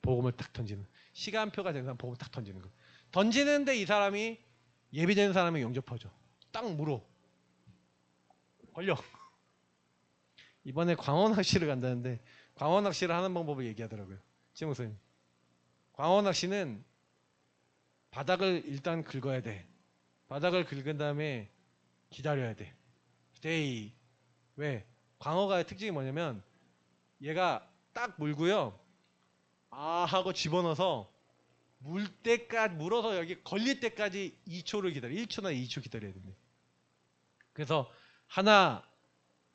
복음을 딱 던지는. 시간표가 된 사람 복음을 딱 던지는 거. 던지는데 이 사람이 예비된 사람이 용접하죠. 딱 물어. 걸려. 이번에 광어 낚시를 간다는데 광어 낚시를 하는 방법을 얘기하더라고요. 지금 목사님. 광어 낚시는 바닥을 일단 긁어야 돼. 바닥을 긁은 다음에 기다려야 돼. 데이. 왜? 광어가 특징이 뭐냐면 얘가 딱 물고요. 아 하고 집어넣어서 물어서 여기 걸릴 때까지 2초를 기다려. 1초나 2초 기다려야 된대. 그래서 하나,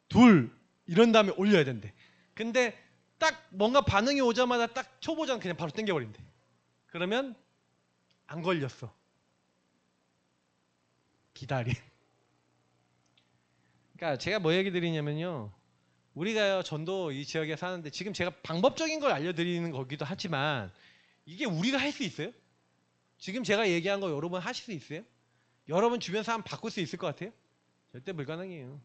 둘 이런 다음에 올려야 된대. 근데 딱 뭔가 반응이 오자마자 딱 초보자는 그냥 바로 당겨버린대. 그러면 안 걸렸어. 기다림. 그러니까 제가 뭐 얘기 드리냐면요. 우리가요 전도 이 지역에 사는데 지금 제가 방법적인 걸 알려드리는 거기도 하지만 이게 우리가 할 수 있어요? 지금 제가 얘기한 거 여러분 하실 수 있어요? 여러분 주변 사람 바꿀 수 있을 것 같아요? 절대 불가능해요.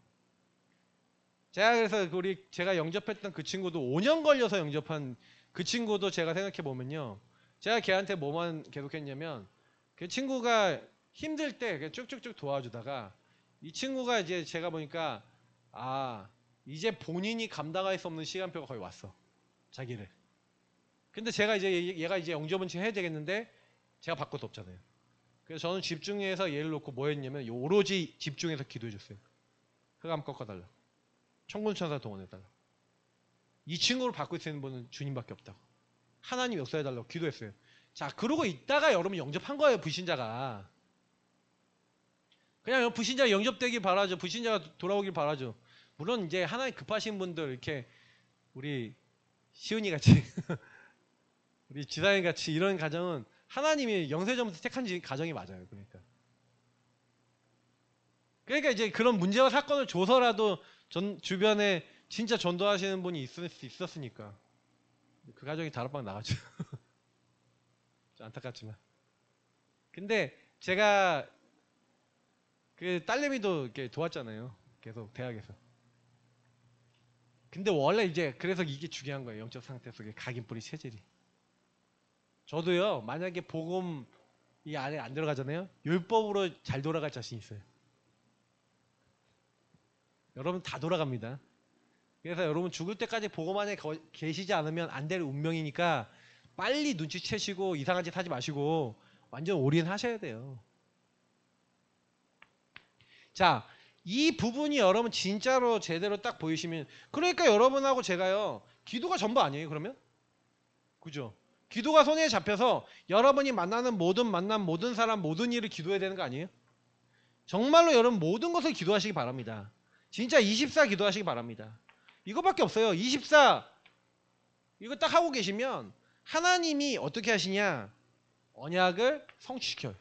제가 그래서 제가 영접했던 그 친구도 5년 걸려서 영접한 그 친구도 제가 생각해 보면요. 제가 걔한테 뭐만 계속했냐면 그 친구가 힘들 때 그냥 쭉쭉쭉 도와주다가 이 친구가 이제 제가 보니까 이제 본인이 감당할 수 없는 시간표가 거의 왔어. 자기를. 근데 제가 이제 얘가 이제 영접은 해야 되겠는데 제가 바꿀 수 없잖아요. 그래서 저는 집중해서 얘를 놓고 뭐 했냐면 오로지 집중해서 기도해 줬어요. 흑암 꺾어달라. 천군천사 동원해달라. 이 친구를 바꿀 수 있는 분은 주님밖에 없다고. 하나님 역사해달라고 기도했어요. 자, 그러고 있다가 여러분 영접한 거예요. 불신자가. 그냥 불신자가 영접되길 바라죠. 불신자가 돌아오길 바라죠. 물론 이제 하나님 급하신 분들 이렇게 우리 시은이 같이 우리 지사님 같이 이런 가정은 하나님이 영세전부터 택한 가정이 맞아요. 그러니까 이제 그런 문제와 사건을 줘서라도 주변에 진짜 전도하시는 분이 있을 수 있었으니까 그 가정이 다락방 나가죠. 좀 안타깝지만. 근데 제가 그 딸내미도 이렇게 도왔잖아요. 계속 대학에서. 근데 원래 이제 그래서 이게 중요한 거예요. 영적 상태 속에 각인뿌리 체질이. 저도요. 만약에 복음 이 안에 안 들어가잖아요. 율법으로 잘 돌아갈 자신 있어요. 여러분 다 돌아갑니다. 그래서 여러분 죽을 때까지 복음 안에 계시지 않으면 안 될 운명이니까 빨리 눈치채시고 이상한 짓 하지 마시고 완전 올인하셔야 돼요. 자, 이 부분이 여러분 진짜로 제대로 딱 보이시면 그러니까 여러분하고 제가요 기도가 전부 아니에요. 그러면? 그죠? 기도가 손에 잡혀서 여러분이 만나는 모든 만남, 모든 사람, 모든 일을 기도해야 되는 거 아니에요? 정말로 여러분 모든 것을 기도하시기 바랍니다. 진짜 24 기도하시기 바랍니다. 이거밖에 없어요. 24 이거 딱 하고 계시면 하나님이 어떻게 하시냐? 언약을 성취시켜요.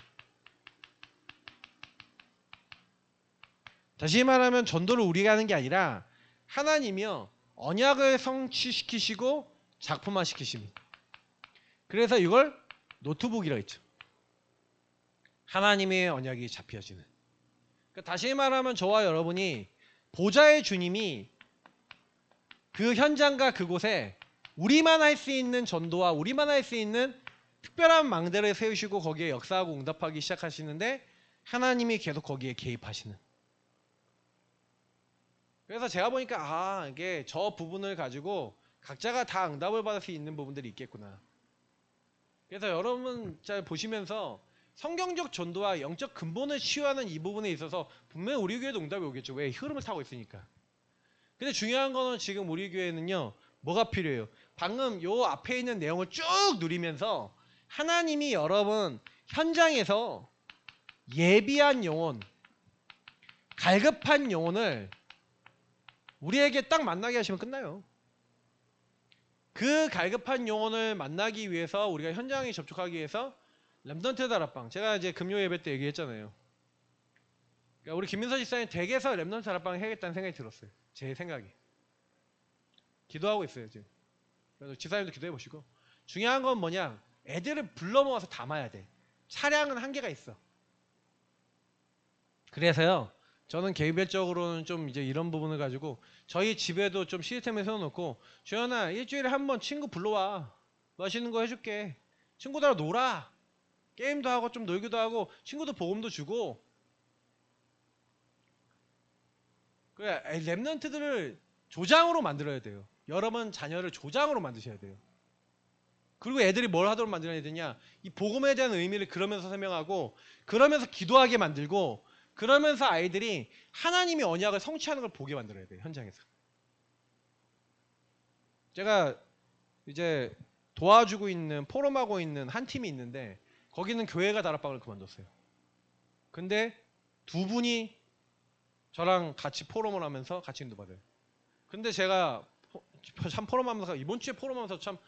다시 말하면 전도를 우리가 하는 게 아니라 하나님이요 언약을 성취시키시고 작품화 시키십니다. 그래서 이걸 노트북이라고 했죠. 하나님의 언약이 잡혀지는. 그러니까 다시 말하면 저와 여러분이 보좌의 주님이 그 현장과 그곳에 우리만 할 수 있는 전도와 우리만 할 수 있는 특별한 망대를 세우시고 거기에 역사하고 응답하기 시작하시는데 하나님이 계속 거기에 개입하시는. 그래서 제가 보니까 이게 저 부분을 가지고 각자가 다 응답을 받을 수 있는 부분들이 있겠구나. 그래서 여러분 잘 보시면서 성경적 전도와 영적 근본을 치유하는 이 부분에 있어서 분명히 우리 교회도 응답이 오겠죠. 왜? 흐름을 타고 있으니까. 근데 중요한 거는 지금 우리 교회는요. 뭐가 필요해요? 방금 요 앞에 있는 내용을 쭉 누리면서 하나님이 여러분 현장에서 예비한 영혼, 갈급한 영혼을 우리에게 딱 만나게 하시면 끝나요. 그 갈급한 영혼을 만나기 위해서 우리가 현장에 접촉하기 위해서 렘넌트 다락방 제가 이제 금요 예배 때 얘기했잖아요. 그러니까 우리 김민서 집사님 댁에서 렘넌트 다락방 해야겠다는 생각이 들었어요. 제 생각이. 기도하고 있어요 지금. 그래서 집사님도 기도해 보시고 중요한 건 뭐냐? 애들을 불러 모아서 담아야 돼. 차량은 한계가 있어. 그래서요. 저는 개별적으로는 좀 이제 이런 부분을 가지고 저희 집에도 좀 시스템을 세워놓고 주연아 일주일에 한 번 친구 불러와 맛있는 거 해줄게 친구들하고 놀아 게임도 하고 좀 놀기도 하고 친구도 복음도 주고 그래 랩런트들을 조장으로 만들어야 돼요. 여러분 자녀를 조장으로 만드셔야 돼요. 그리고 애들이 뭘 하도록 만들어야 되냐 이 복음에 대한 의미를 그러면서 설명하고 그러면서 기도하게 만들고 그러면서 아이들이 하나님의 언약을 성취하는 걸 보게 만들어야 돼요. 현장에서. 제가 이제 도와주고 있는 포럼하고 있는 한 팀이 있는데 거기는 교회가 다락방을 그만뒀어요. 근데 두 분이 저랑 같이 포럼을 하면서 같이 인도받아요. 근데 제가 참 포럼하면서 이번 주에 포럼하면서 참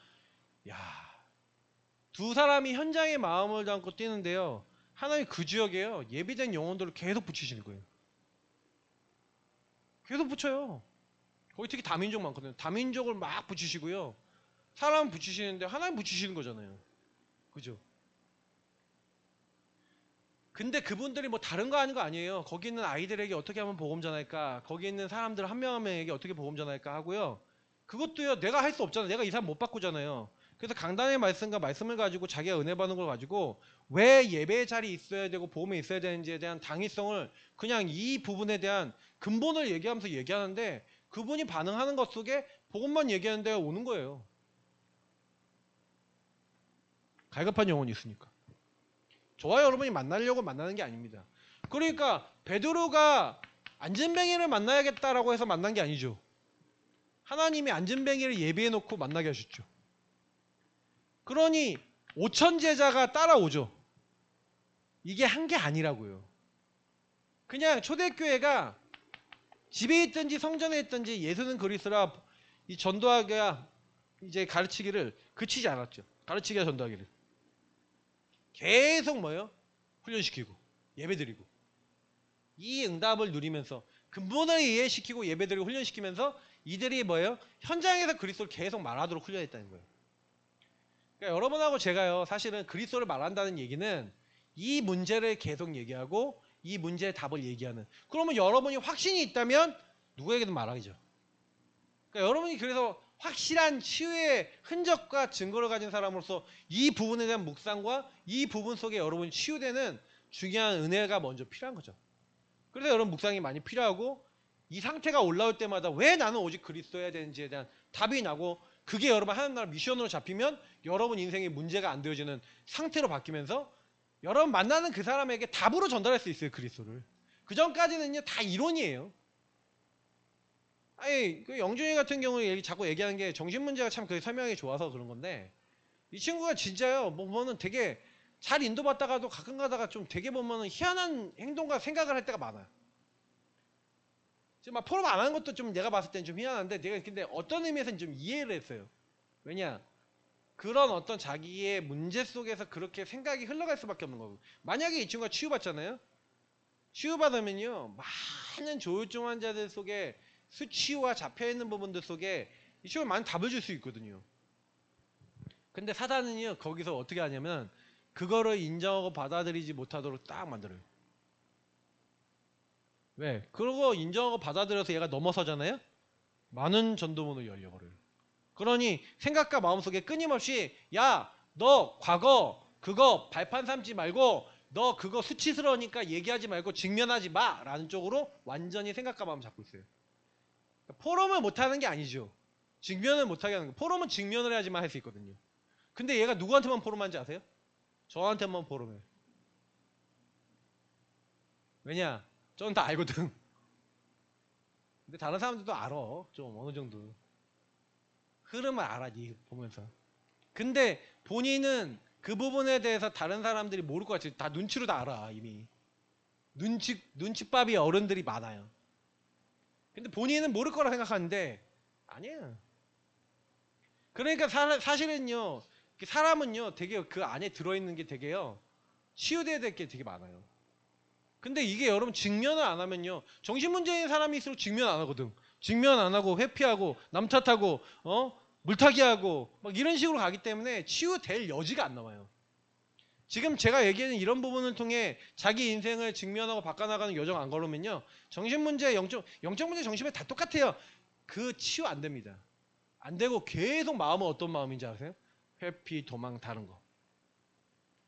두 사람이 현장의 마음을 담고 뛰는데요. 하나님 그 지역에요. 예비된 영혼들을 계속 붙이시는 거예요. 계속 붙여요. 거기 특히 다민족 많거든요. 다민족을 막 붙이시고요. 사람 붙이시는데 하나님 붙이시는 거잖아요. 그죠? 근데 그분들이 뭐 다른 거 하는 거 아니에요. 거기 있는 아이들에게 어떻게 하면 복음 전할까? 거기 있는 사람들 한 명 한 명에게 어떻게 복음 전할까 하고요. 그것도요. 내가 할 수 없잖아요. 내가 이 사람 못 바꾸잖아요. 그래서 강단의 말씀과 말씀을 가지고 자기가 은혜 받는 걸 가지고 왜 예배의 자리에 있어야 되고 복음에 있어야 되는지에 대한 당위성을 그냥 이 부분에 대한 근본을 얘기하면서 얘기하는데 그분이 반응하는 것 속에 복음만 얘기하는 데가 오는 거예요. 갈급한 영혼이 있으니까. 저와 여러분이 만나려고 만나는 게 아닙니다. 그러니까 베드로가 안전뱅이를 만나야겠다라고 해서 만난 게 아니죠. 하나님이 안전뱅이를 예비해 놓고 만나게 하셨죠. 그러니 5천 제자가 따라오죠. 이게 한 게 아니라고요. 그냥 초대교회가 집에 있든지 성전에 있든지 예수는 그리스도라 이 전도하기가 이제 가르치기를 그치지 않았죠. 가르치기가 전도하기를. 계속 뭐예요? 훈련시키고 예배드리고 이 응답을 누리면서 근본을 이해시키고 예배드리고 훈련시키면서 이들이 뭐예요? 현장에서 그리스도를 계속 말하도록 훈련했다는 거예요. 그러니까 여러분하고 제가요 사실은 그리스도를 말한다는 얘기는 이 문제를 계속 얘기하고 이 문제의 답을 얘기하는 그러면 여러분이 확신이 있다면 누구에게든 말하죠. 그러니까 여러분이 그래서 확실한 치유의 흔적과 증거를 가진 사람으로서 이 부분에 대한 묵상과 이 부분 속에 여러분이 치유되는 중요한 은혜가 먼저 필요한 거죠. 그래서 여러분 묵상이 많이 필요하고 이 상태가 올라올 때마다 왜 나는 오직 그리스도여야 되는지에 대한 답이 나고 그게 여러분 하나님 나라 미션으로 잡히면 여러분 인생에 문제가 안 되어지는 상태로 바뀌면서 여러분 만나는 그 사람에게 답으로 전달할 수 있어요. 그리스도를. 그 전까지는요 다 이론이에요. 아니 그 영준이 같은 경우에 자꾸 얘기하는 게 정신 문제가 참 그 설명이 좋아서 그런 건데 이 친구가 진짜요. 뭐 보면은 되게 잘 인도받다가도 가끔 가다가 좀 되게 보면은 희한한 행동과 생각을 할 때가 많아요. 지금 막 포럼 안 하는 것도 좀 내가 봤을 땐 좀 희한한데 내가 근데 어떤 의미에서는 좀 이해를 했어요. 왜냐? 그런 어떤 자기의 문제 속에서 그렇게 생각이 흘러갈 수밖에 없는 거고. 만약에 이 친구가 치유받잖아요. 치유받으면요. 많은 조울증 환자들 속에 수치와 잡혀있는 부분들 속에 이 친구가 많은 답을 줄 수 있거든요. 근데 사단은요. 거기서 어떻게 하냐면 그거를 인정하고 받아들이지 못하도록 딱 만들어요. 왜? 그러고 인정하고 받아들여서 얘가 넘어서잖아요. 많은 전도문을 열려버려요. 그러니 생각과 마음속에 끊임없이 야, 너 과거 그거 발판 삼지 말고 너 그거 수치스러우니까 얘기하지 말고 직면하지 마 라는 쪽으로 완전히 생각과 마음 잡고 있어요. 포럼을 못하는 게 아니죠. 직면을 못하게 하는 거. 포럼은 직면을 해야지만 할 수 있거든요. 근데 얘가 누구한테만 포럼하는지 아세요? 저한테만 포럼해요. 왜냐? 저는 다 알거든. 근데 다른 사람들도 알아. 좀 어느 정도. 흐름을 알아, 니 보면서. 근데 본인은 그 부분에 대해서 다른 사람들이 모를 것 같지. 다 눈치로 다 알아, 이미. 눈치밥이 어른들이 많아요. 근데 본인은 모를 거라 생각하는데, 아니야. 그러니까 사실은요, 사람은요, 되게 그 안에 들어있는 게 되게요, 치유돼야 될 게 되게 많아요. 근데 이게 여러분 직면을 안 하면요, 정신문제인 사람일수록 직면 안 하거든. 직면 안 하고 회피하고 남 탓하고 물타기하고 막 이런 식으로 가기 때문에 치유될 여지가 안 남아요. 지금 제가 얘기하는 이런 부분을 통해 자기 인생을 직면하고 바꿔나가는 여정 안 걸으면요, 정신문제, 영적 문제, 정신문제 다 똑같아요. 그 치유 안 됩니다. 안 되고 계속 마음은 어떤 마음인지 아세요? 회피, 도망, 다른 거.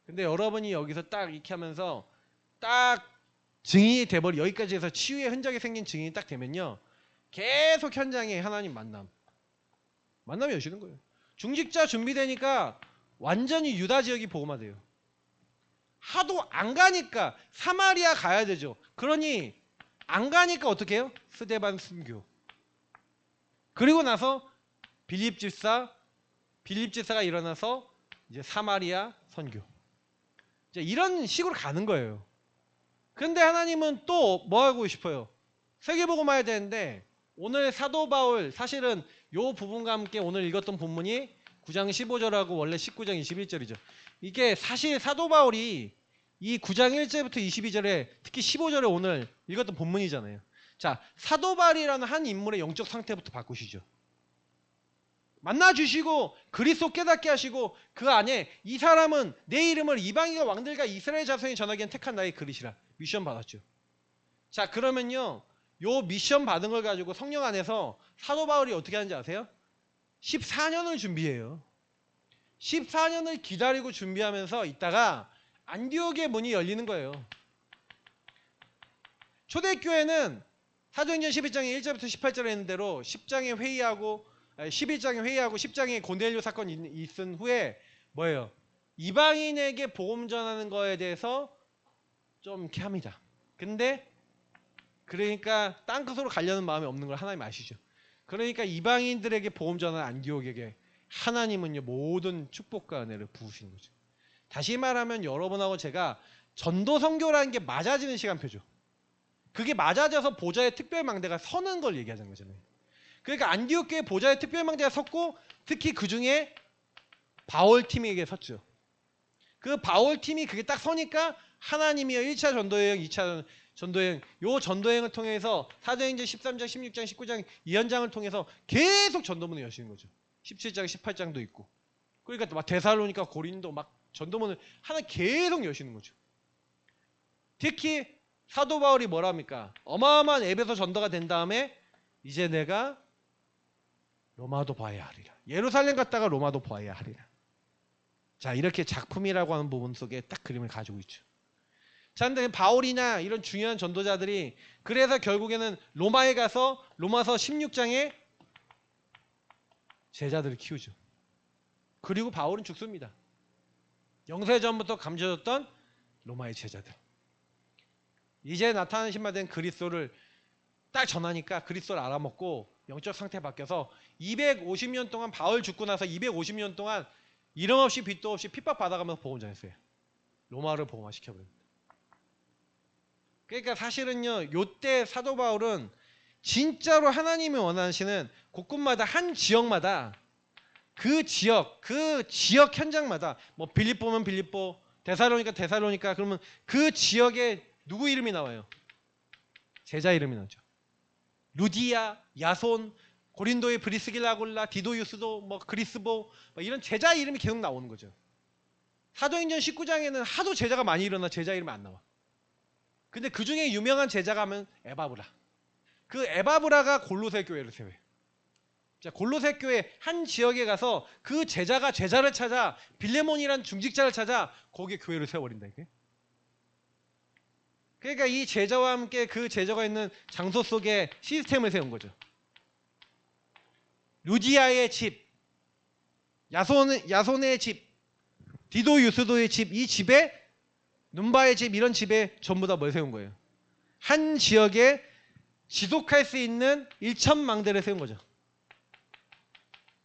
근데 여러분이 여기서 딱 이렇게 하면서 딱 증인이 돼버리, 여기까지 해서 치유의 흔적이 생긴 증인이 딱 되면요, 계속 현장에 하나님 만남이 오시는 거예요. 중직자 준비되니까 완전히 유다 지역이 복음화돼요. 하도 안 가니까 사마리아 가야 되죠. 그러니 안 가니까 어떻게 해요? 스데반 순교. 그리고 나서 빌립집사가 일어나서 이제 사마리아 선교. 이제 이런 식으로 가는 거예요. 근데 하나님은 또 뭐 하고 싶어요? 세계복음 해야 되는데, 오늘 사도 바울, 사실은 요 부분과 함께 오늘 읽었던 본문이 9장 15절하고 원래 19장 21절이죠. 이게 사실 사도 바울이 이 9장 1절부터 22절에 특히 15절에 오늘 읽었던 본문이잖아요. 자, 사도 바울이라는 한 인물의 영적 상태부터 바꾸시죠. 만나주시고 그리스도 깨닫게 하시고 그 안에 이 사람은 내 이름을 이방인과 왕들과 이스라엘 자손이 전하기엔 택한 나의 그릇이라 미션 받았죠. 자, 그러면요, 요 미션 받은 걸 가지고 성령 안에서 사도 바울이 어떻게 하는지 아세요? 14년을 준비해요. 14년을 기다리고 준비하면서 있다가 안디옥의 문이 열리는 거예요. 초대교회는 사도행전 12장에 1절부터 18절에 있는 대로 10장에 회의하고 11장에 회의하고 10장에 고넬료 사건이 있은 후에 뭐예요? 이방인에게 복음 전하는 거에 대해서 좀 이렇게 합니다. 근데 그러니까 땅끝으로 가려는 마음이 없는 걸 하나님 아시죠? 그러니까 이방인들에게 복음 전하는 안디옥에게 하나님은요, 모든 축복과 은혜를 부으시는 거죠. 다시 말하면 여러분하고 제가 전도 선교라는 게 맞아지는 시간표죠. 그게 맞아져서 보좌의 특별망대가 서는 걸 얘기하는 거잖아요. 그러니까 안디옥 교회 보좌의 특별망대가 섰고 특히 그 중에 바울 팀에게 섰죠. 그 바울 팀이 그게 딱 서니까 하나님이요, 1차 전도여행, 2차 전도여행, 요 전도여행을 통해서 사도행전 13장, 16장, 19장 이 현장을 통해서 계속 전도문을 여시는 거죠. 17장, 18장도 있고. 그러니까 막 데살로니가, 고린도 막 전도문을 하나 계속 여시는 거죠. 특히 사도 바울이 뭐라 합니까? 어마어마한 에베소 전도가 된 다음에 이제 내가 로마도 봐야 하리라. 예루살렘 갔다가 로마도 봐야 하리라. 자, 이렇게 작품이라고 하는 부분 속에 딱 그림을 가지고 있죠. 자, 근데 바울이나 이런 중요한 전도자들이 그래서 결국에는 로마에 가서 로마서 16장에 제자들을 키우죠. 그리고 바울은 죽습니다. 영세전부터 감춰졌던 로마의 제자들. 이제 나타나신 바 된 그리스도를 딱 전하니까 그리스도를 알아먹고 영적 상태 바뀌어서 250년 동안, 바울 죽고 나서 250년 동안 이름 없이 빛도 없이 핍박 받아가면서 복음 전했어요. 로마를 복음화시켜버립니다. 그러니까 사실은요, 요때 사도 바울은 진짜로 하나님이 원하시는 곳곳마다 한 지역마다 그 지역 현장마다 뭐 빌립보면 빌립보, 데살로니까 그러면 그 지역에 누구 이름이 나와요? 제자 이름이 나죠. 루디아, 야손, 고린도의 브리스길라 아굴라, 디도 유스도, 뭐 그리스보 뭐 이런 제자 이름이 계속 나오는 거죠. 사도행전 19장에는 하도 제자가 많이 일어나 제자 이름이 안 나와. 근데 그 중에 유명한 제자가 하면 에바브라. 그 에바브라가 골로새 교회를 세워요. 자, 골로새 교회 한 지역에 가서 그 제자가 제자를 찾아 빌레몬이란 중직자를 찾아 거기에 교회를 세워버린다 이게. 그러니까 이 제자와 함께 그 제자가 있는 장소 속에 시스템을 세운 거죠. 루디아의 집, 야손의 집, 디도 유스도의 집, 이 집에 눈바의 집 이런 집에 전부 다 뭘 세운 거예요? 한 지역에 지속할 수 있는 1천망대를 세운 거죠.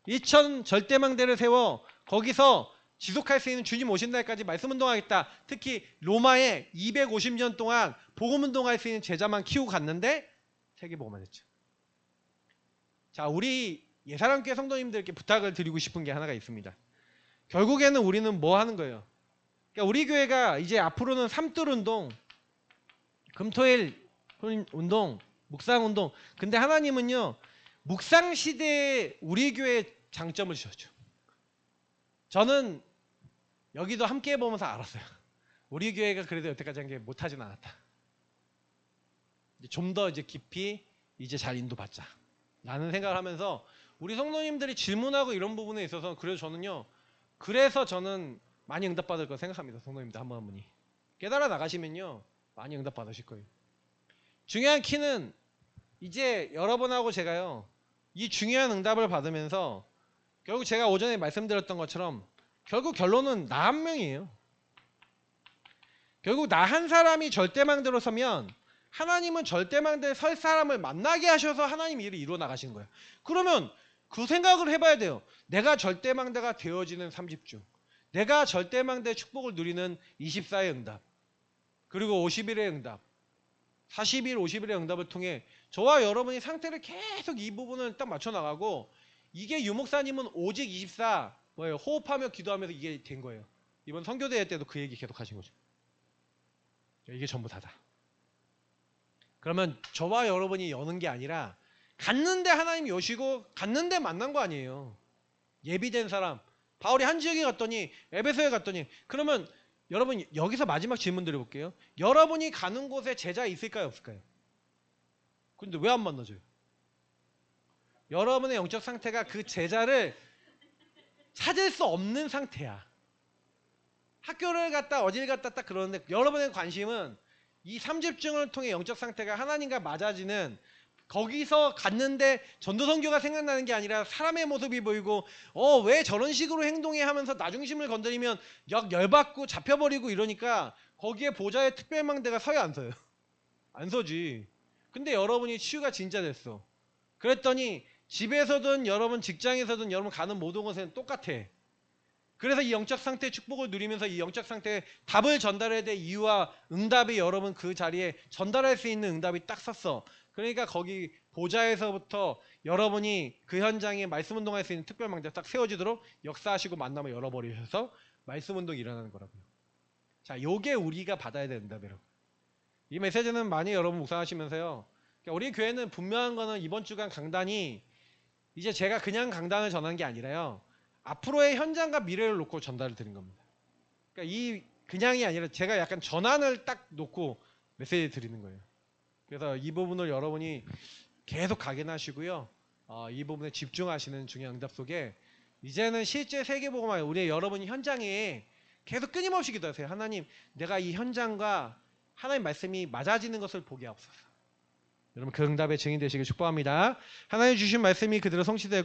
1천 절대망대를 세워 거기서 지속할 수 있는 주님 오신 날까지 말씀 운동하겠다. 특히 로마에 250년 동안 복음 운동할 수 있는 제자만 키우고 갔는데 세계복음화 됐죠. 자, 우리 예사랑교회 성도님들께 부탁을 드리고 싶은 게 하나가 있습니다. 결국에는 우리는 뭐 하는 거예요? 그러니까 우리 교회가 이제 앞으로는 삼뜰 운동, 금토일 운동, 묵상 운동. 근데 하나님은요, 묵상 시대에 우리 교회에 장점을 주셨죠. 저는 여기도 함께 해보면서 알았어요. 우리 교회가 그래도 여태까지 한 게 못하진 않았다. 좀 더 이제 깊이 이제 잘 인도받자 라는 생각을 하면서 우리 성도님들이 질문하고 이런 부분에 있어서 그래서 저는요, 그래서 저는 많이 응답받을 거 생각합니다. 성도님들 한 분 한 분이 깨달아 나가시면요 많이 응답받으실 거예요. 중요한 키는 이제 여러분하고 제가요 이 중요한 응답을 받으면서 결국 제가 오전에 말씀드렸던 것처럼 결국 결론은 나 한 명이에요. 결국 나 한 사람이 절대망대로 서면 하나님은 절대망대에 설 사람을 만나게 하셔서 하나님 일을 이루어 나가시는 거예요. 그러면 그 생각을 해봐야 돼요. 내가 절대망대가 되어지는 30주, 내가 절대망대의 축복을 누리는 24의 응답, 그리고 50일의 응답, 40일, 50일의 응답을 통해 저와 여러분이 상태를 계속 이 부분을 딱 맞춰 나가고, 이게 유목사님은 오직 24 뭐예요? 호흡하며 기도하면서 이게 된 거예요. 이번 선교대회 때도 그 얘기 계속 하신 거죠. 이게 전부 다다. 그러면 저와 여러분이 여는 게 아니라 갔는데 하나님 여시고 갔는데 만난 거 아니에요. 예비된 사람. 바울이 한 지역에 갔더니 에베소에 갔더니, 그러면 여러분 여기서 마지막 질문 드려볼게요. 여러분이 가는 곳에 제자 있을까요 없을까요? 근데 왜 안 만나줘요? 여러분의 영적 상태가 그 제자를 찾을 수 없는 상태야. 학교를 갔다 어딜 갔다 딱 그러는데 여러분의 관심은 이 3집중을 통해 영적 상태가 하나님과 맞아지는, 거기서 갔는데 전도선교가 생각나는 게 아니라 사람의 모습이 보이고 왜 저런 식으로 행동해 하면서 나중심을 건드리면 열받고 잡혀버리고 이러니까 거기에 보좌의 특별망대가 서야 안 서요? 안 서지. 근데 여러분이 치유가 진짜 됐어. 그랬더니 집에서든 여러분 직장에서든 여러분 가는 모든 곳에는 똑같아. 그래서 이 영적 상태의 축복을 누리면서 이 영적 상태의 답을 전달해야 될 이유와 응답이 여러분 그 자리에 전달할 수 있는 응답이 딱 섰어. 그러니까 거기 보좌에서부터 여러분이 그 현장에 말씀 운동할 수 있는 특별망대가 딱 세워지도록 역사하시고 만남을 열어버리셔서 말씀 운동이 일어나는 거라고요. 자, 요게 우리가 받아야 되는 응답이라고. 이 메시지는 많이 여러분 묵상하시면서요, 그러니까 우리 교회는 분명한 거는 이번 주간 강단이 이제 제가 그냥 강단을 전한 게 아니라요, 앞으로의 현장과 미래를 놓고 전달을 드린 겁니다. 그러니까 이 그냥이 아니라 제가 약간 전환을 딱 놓고 메시지 드리는 거예요. 그래서 이 부분을 여러분이 계속 각인하시고요, 이 부분에 집중하시는 중요한 응답 속에 이제는 실제 세계복음화 우리 여러분이 현장에 계속 끊임없이 기도하세요. 하나님, 내가 이 현장과 하나님 말씀이 맞아지는 것을 보게 하옵소서. 여러분 그 응답의 증인 되시길 축복합니다. 하나님 주신 말씀이 그대로 성취되고